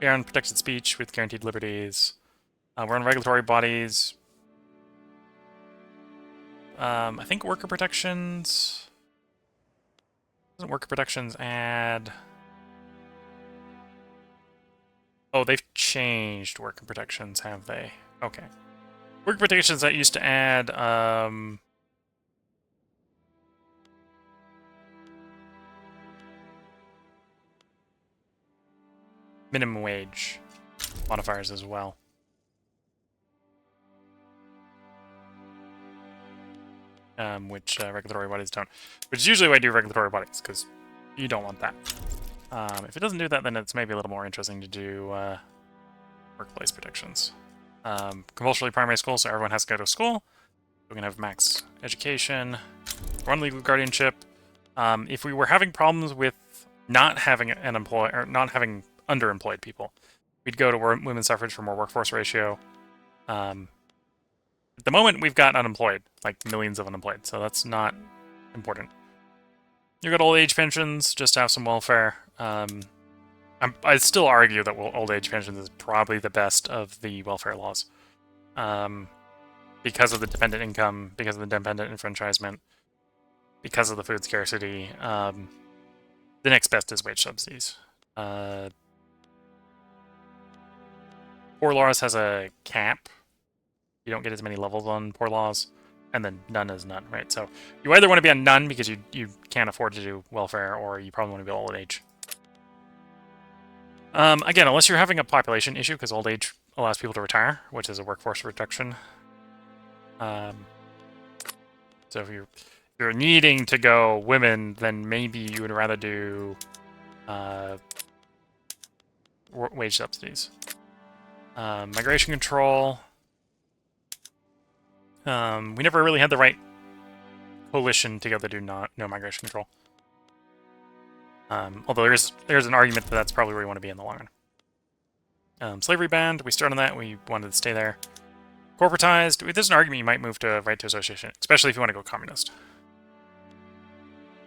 S1: We are on protected speech with guaranteed liberties. We're on regulatory bodies. I think worker protections... Doesn't worker protections add... Oh, they've changed worker protections, have they? Okay. Worker protections that used to add, minimum wage modifiers as well. Which regulatory bodies don't. Which is usually why I do regulatory bodies, because you don't want that. If it doesn't do that, then it's maybe a little more interesting to do workplace protections. Compulsory primary school, so everyone has to go to school. We're going to have max education. One legal guardianship. If we were having problems with not having an employee or not having underemployed people, we'd go to women's suffrage for more workforce ratio. At the moment, we've got unemployed, like millions of unemployed, so that's not important. You've got old age pensions, just to have some welfare. I still argue that old age pensions is probably the best of the welfare laws. Because of the dependent income, because of the dependent enfranchisement, because of the food scarcity. The next best is wage subsidies. Poor laws has a cap. You don't get as many levels on poor laws, and then none is none, right? So you either want to be on none because you can't afford to do welfare, or you probably want to be old age. Again, unless you're having a population issue, because old age allows people to retire, which is a workforce reduction. So if you're needing to go women, then maybe you would rather do wage subsidies. Migration control. We never really had the right coalition together to do no migration control. Although there's an argument that that's probably where you want to be in the long run. Slavery banned, we started on that, we wanted to stay there. Corporatized, there's an argument you might move to right to association, especially if you want to go communist.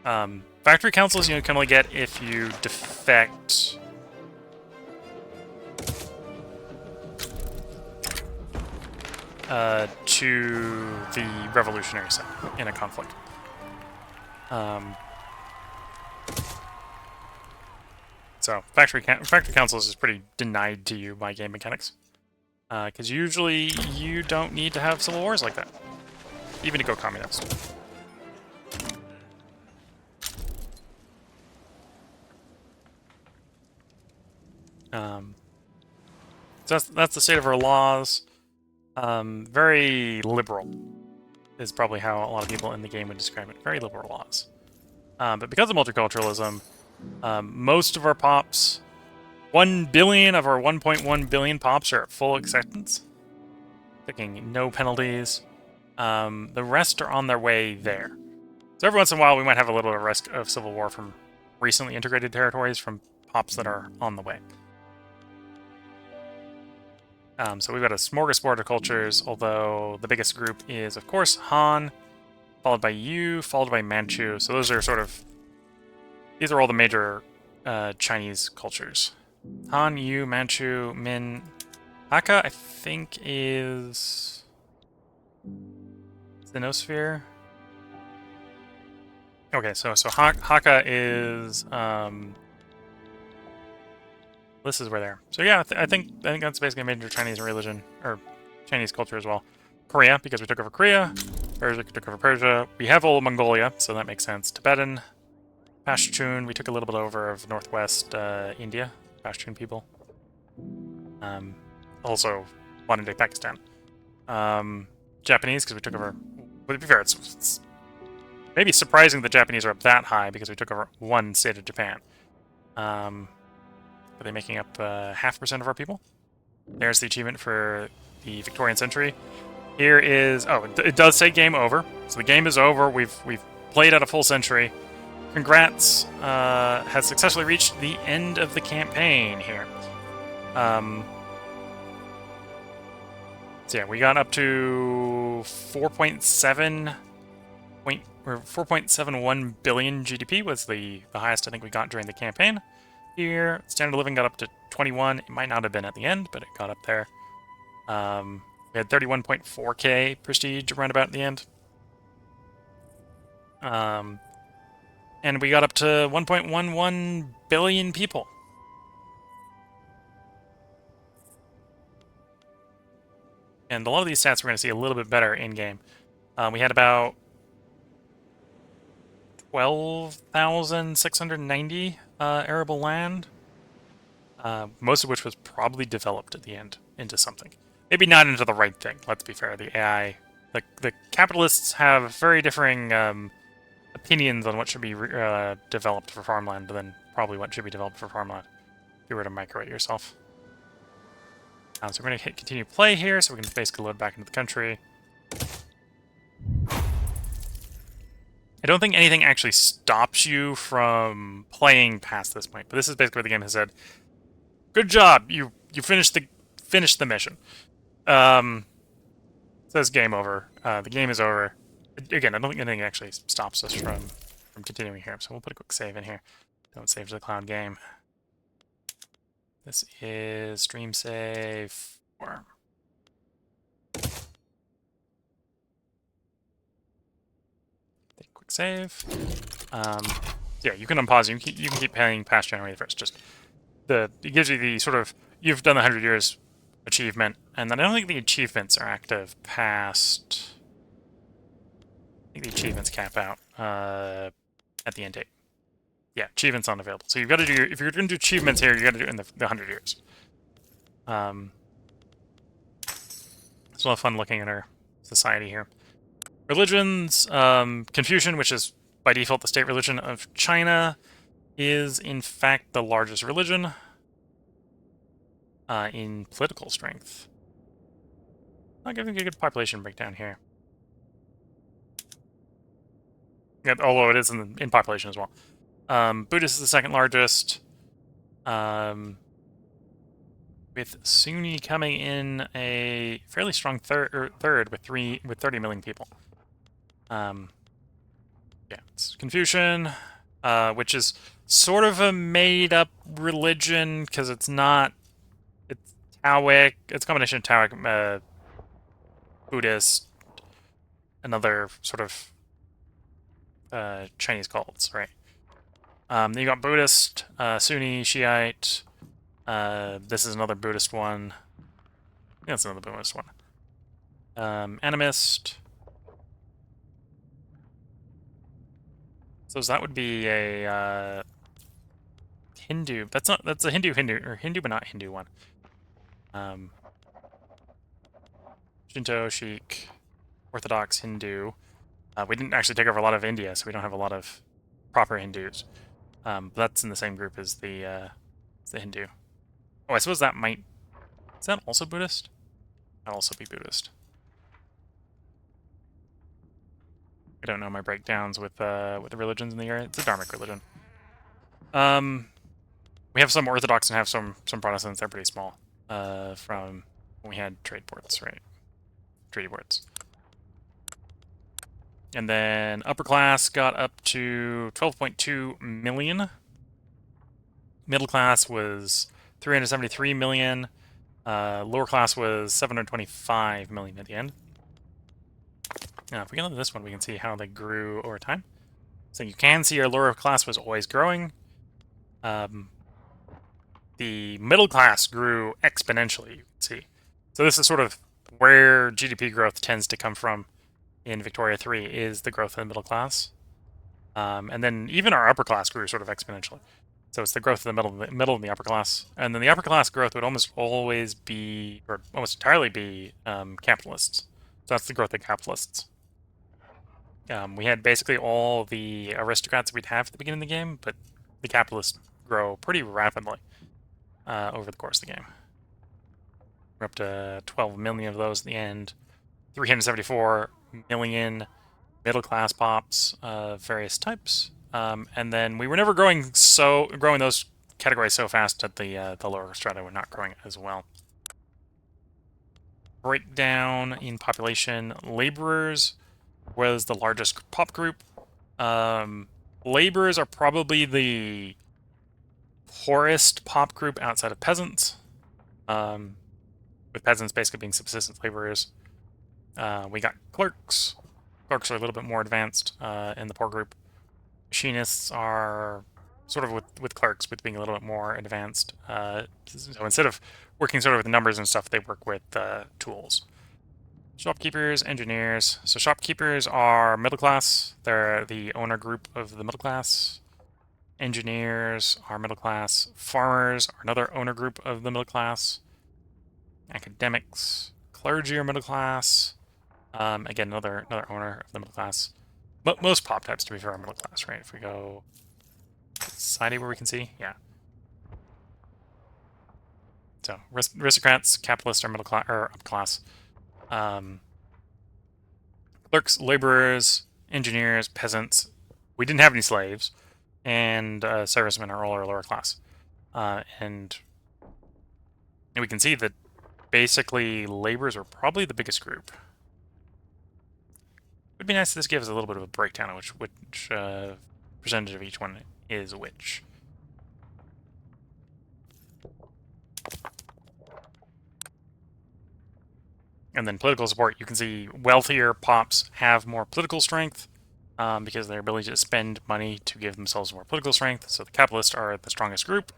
S1: Factory councils you can only get if you defect... to the revolutionary side in a conflict. So factory councils is pretty denied to you by game mechanics, because usually you don't need to have civil wars like that, even to go communist. So that's the state of our laws. Very liberal is probably how a lot of people in the game would describe it. Very liberal laws. But because of multiculturalism, most of our pops, 1 billion of our 1.1 billion pops are at full acceptance. Taking no penalties. The rest are on their way there. So every once in a while we might have a little bit of risk of civil war from recently integrated territories from pops that are on the way. So we've got a smorgasbord of cultures, although the biggest group is, of course, Han, followed by Yu, followed by Manchu. So those are sort of... These are all the major Chinese cultures. Han, Yu, Manchu, Min... Hakka, I think, is... Sinosphere? Okay, so Hakka is... This is where they are. So yeah, I think that's basically a major Chinese religion, or Chinese culture as well. Korea, because we took over Korea. Persia, we took over Persia. We have Old Mongolia, so that makes sense. Tibetan, Pashtun, we took a little bit over of northwest India, Pashtun people. Also, modern day Pakistan. Japanese, because we took over... But to be fair, it's maybe surprising the Japanese are up that high, because we took over one state of Japan. Are they making up 0.5% of our people? There's the achievement for the Victorian century. Here is... Oh, it does say game over. So the game is over. We've played out a full century. Congrats, has successfully reached the end of the campaign here. So yeah, we got up to 4.71 billion GDP was the highest I think we got during the campaign. Here, standard of living got up to 21. It might not have been at the end, but it got up there. We had 31.4k prestige around about at the end. And we got up to 1.11 billion people. And a lot of these stats we're going to see a little bit better in-game. We had about 12,690 arable land, most of which was probably developed at the end into something. Maybe not into the right thing, let's be fair. The AI, the capitalists have very differing opinions on what should be developed for farmland than probably what should be developed for farmland, if you were to micro it yourself. So we're going to hit continue play here, so we can basically load back into the country. I don't think anything actually stops you from playing past this point, but this is basically what the game has said. Good job, you finished the mission. Says game over. The game is over. Again, I don't think anything actually stops us from continuing here, so we'll put a quick save in here. Don't save to the cloud game. This is stream save 4. Quick save. Yeah, you can unpause. You can keep playing past January 1st. Just it gives you the sort of you've done the 100 years achievement, and then I don't think the achievements are active past. I think the achievements cap out at the end date. Yeah, achievements unavailable. So you've got to do if you're going to do achievements here, you got to do it in the 100 years. It's a lot of fun looking at our society here. Religions, Confucian, which is by default the state religion of China, is in fact the largest religion in political strength. I'll give you a good population breakdown here. Yeah, although it is in population as well. Buddhist is the second largest, with Sunni coming in a fairly strong third with 30 million people. Yeah, it's Confucian, which is sort of a made-up religion because it's not. It's Taoic. It's a combination of Taoic, Buddhist, and other sort of Chinese cults, right? Then you got Buddhist, Sunni, Shiite. This is another Buddhist one. Yeah, that's another Buddhist one. Animist. So that would be a Hindu. That's a Hindu but not Hindu one. Shinto, Sikh, Orthodox, Hindu. We didn't actually take over a lot of India, so we don't have a lot of proper Hindus. But that's in the same group as the Hindu. Oh, I suppose that might... Is that also Buddhist? That'll also be Buddhist. I don't know my breakdowns with the religions in the area. It's a Dharmic religion. We have some Orthodox and have some Protestants. They're pretty small. From when we had trade ports, right? Treaty ports. And then upper class got up to 12.2 million. Middle class was 373 million. Lower class was 725 million at the end. Now, if we get into this one, we can see how they grew over time. So you can see our lower class was always growing. The middle class grew exponentially, you can see. So this is sort of where GDP growth tends to come from in Victoria 3, is the growth in the middle class. And then even our upper class grew sort of exponentially. So it's the growth in the middle and the upper class. And then the upper class growth would almost always be, or almost entirely be, capitalists. So that's the growth of capitalists. We had basically all the aristocrats we'd have at the beginning of the game, but the capitalists grow pretty rapidly over the course of the game. We're up to 12 million of those at the end. 374 million middle class pops of various types, and then we were never growing those categories so fast that the lower strata were not growing as well. Breakdown in population: laborers was the largest pop group. Laborers are probably the poorest pop group outside of peasants, with peasants basically being subsistence laborers. We got clerks. Clerks are a little bit more advanced in the poor group. Machinists are sort of with clerks, with being a little bit more advanced. So instead of working sort of with numbers and stuff, they work with tools. Shopkeepers, engineers. So shopkeepers are middle class. They're the owner group of the middle class. Engineers are middle class. Farmers are another owner group of the middle class. Academics, clergy are middle class. Again, another owner of the middle class. But most pop types, to be fair, are middle class, right? If we go society where we can see, yeah. So aristocrats, capitalists are middle class or upper class. Clerks, laborers, engineers, peasants. We didn't have any slaves, and servicemen are all our lower class. And we can see that basically laborers are probably the biggest group. It would be nice if this gives us a little bit of a breakdown of which percentage of each one is which. And then political support, you can see wealthier pops have more political strength because of their ability to spend money to give themselves more political strength. So the capitalists are the strongest group,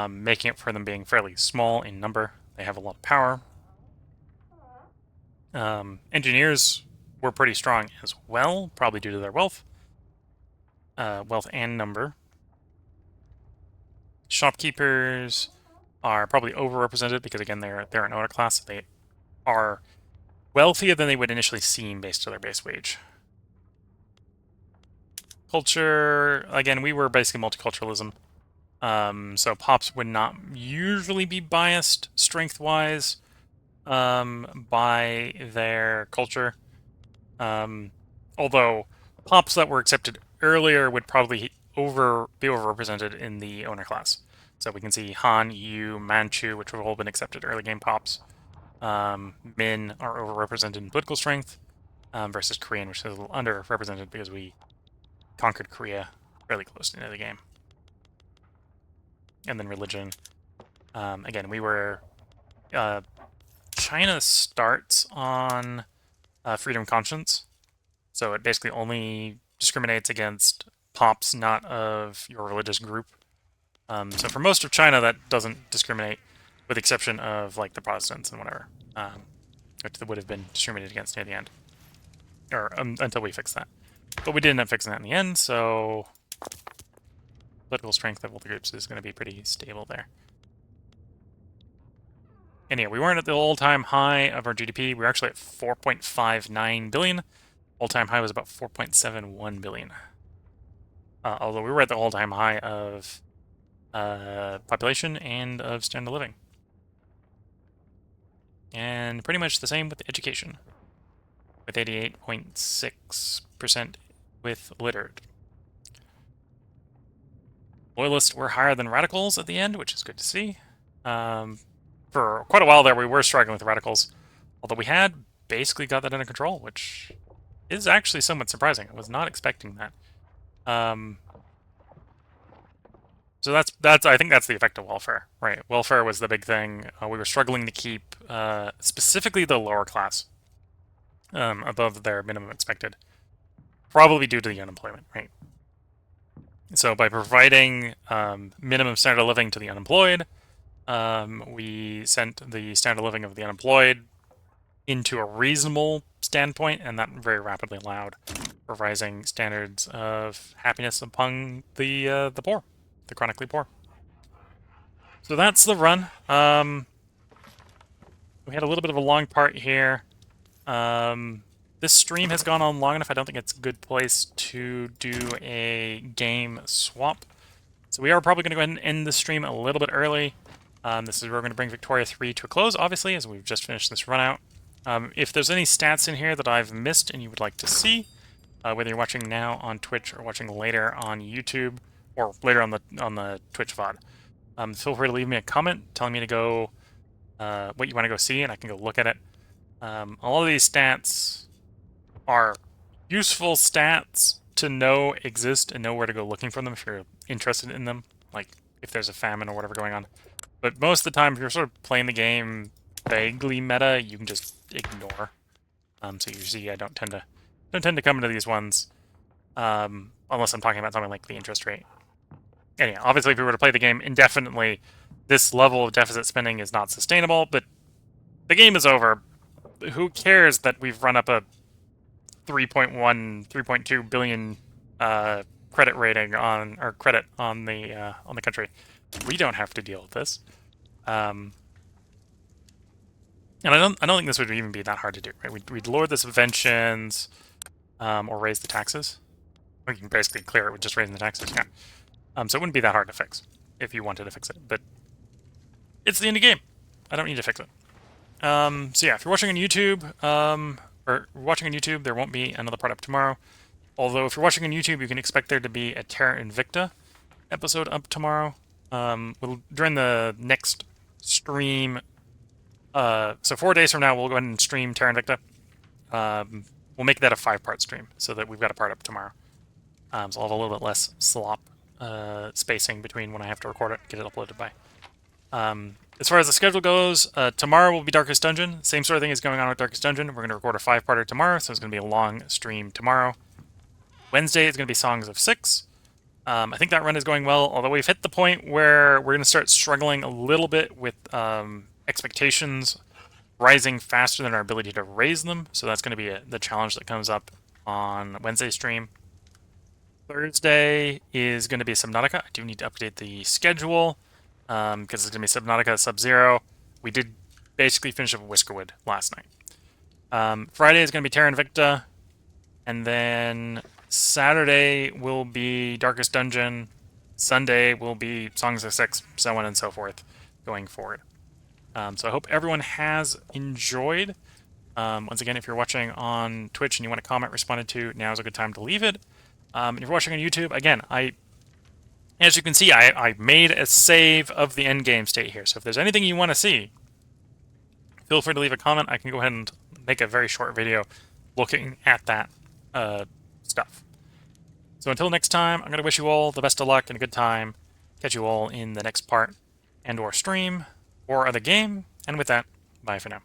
S1: making it for them being fairly small in number. They have a lot of power. Engineers were pretty strong as well, probably due to their wealth and number. Shopkeepers are probably overrepresented because, again, they're an owner class. So they are wealthier than they would initially seem based on their base wage. Culture, again, we were basically multiculturalism. So pops would not usually be biased strength-wise by their culture. Although pops that were accepted earlier would probably be overrepresented in the owner class. So we can see Han, Yu, Manchu, which have all been accepted early game pops. Min are overrepresented in political strength versus Korean, which is a little underrepresented because we conquered Korea fairly close into the game. And then religion. Again, we were... China starts on freedom of conscience, so it basically only discriminates against pops not of your religious group. So for most of China, that doesn't discriminate, with the exception of like the Protestants and whatever, which would have been discriminated against near the end, or until we fix that. But we did end up fixing that in the end, so political strength of all the groups is going to be pretty stable there. And yeah, we weren't at the all-time high of our GDP. We were actually at 4.59 billion. All-time high was about 4.71 billion. Although we were at the all-time high of population and of standard of living. And pretty much the same with education, with 88.6% with literate. Loyalists were higher than radicals at the end, which is good to see. For quite a while there, we were struggling with radicals, although we had basically got that under control, which is actually somewhat surprising. I was not expecting that. So I think that's the effect of welfare, right? Welfare was the big thing. We were struggling to keep specifically the lower class above their minimum expected, probably due to the unemployment, right? So by providing minimum standard of living to the unemployed, we sent the standard of living of the unemployed into a reasonable standpoint, and that very rapidly allowed for rising standards of happiness among the poor, the chronically poor. So that's the run. We had a little bit of a long part here. This stream has gone on long enough. I don't think it's a good place to do a game swap. So we are probably going to go ahead and end the stream a little bit early. This is where we're going to bring Victoria 3 to a close, obviously, as we've just finished this run out. If there's any stats in here that I've missed and you would like to see, whether you're watching now on Twitch or watching later on YouTube or later on the Twitch VOD. Feel free to leave me a comment telling me to go what you want to go see, and I can go look at it. All of these stats are useful stats to know exist and know where to go looking for them if you're interested in them, like if there's a famine or whatever going on. But most of the time, if you're sort of playing the game vaguely meta, you can just ignore. So you see, I don't tend to come into these ones unless I'm talking about something like the interest rate. Anyhow, obviously, if we were to play the game indefinitely, this level of deficit spending is not sustainable. But the game is over. Who cares that we've run up a 3.2 billion credit rating on or credit on the country? We don't have to deal with this. And I don't think this would even be that hard to do, right? We'd lower the subventions, or raise the taxes. Or you can basically clear it with just raising the taxes, yeah. So it wouldn't be that hard to fix if you wanted to fix it, but it's the end of the game. I don't need to fix it. So yeah, if you're watching on YouTube, there won't be another part up tomorrow. Although if you're watching on YouTube, you can expect there to be a Terra Invicta episode up tomorrow. During the next stream, so 4 days from now, we'll go ahead and stream Terra Invicta. We'll make that a 5-part stream so that we've got a part up tomorrow. So I'll have a little bit less slop spacing between when I have to record it and get it uploaded by. As far as the schedule goes, tomorrow will be Darkest Dungeon. Same sort of thing is going on with Darkest Dungeon. We're going to record a 5-parter tomorrow, so it's going to be a long stream tomorrow. Wednesday is going to be Songs of Six. I think that run is going well, although we've hit the point where we're going to start struggling a little bit with expectations rising faster than our ability to raise them. So that's going to be the challenge that comes up on Wednesday's stream. Thursday is going to be Subnautica. I do need to update the schedule because it's going to be Subnautica Sub-Zero. We did basically finish up Whiskerwood last night. Friday is going to be Terra Invicta. And then Saturday will be Darkest Dungeon. Sunday will be Songs of Six, so on and so forth going forward. So I hope everyone has enjoyed. Once again, if you're watching on Twitch and you want to comment, responded to, now is a good time to leave it. If you're watching on YouTube, again, as you can see, I made a save of the endgame state here. So if there's anything you want to see, feel free to leave a comment. I can go ahead and make a very short video looking at that stuff. So until next time, I'm going to wish you all the best of luck and a good time. Catch you all in the next part and or stream or other game. And with that, bye for now.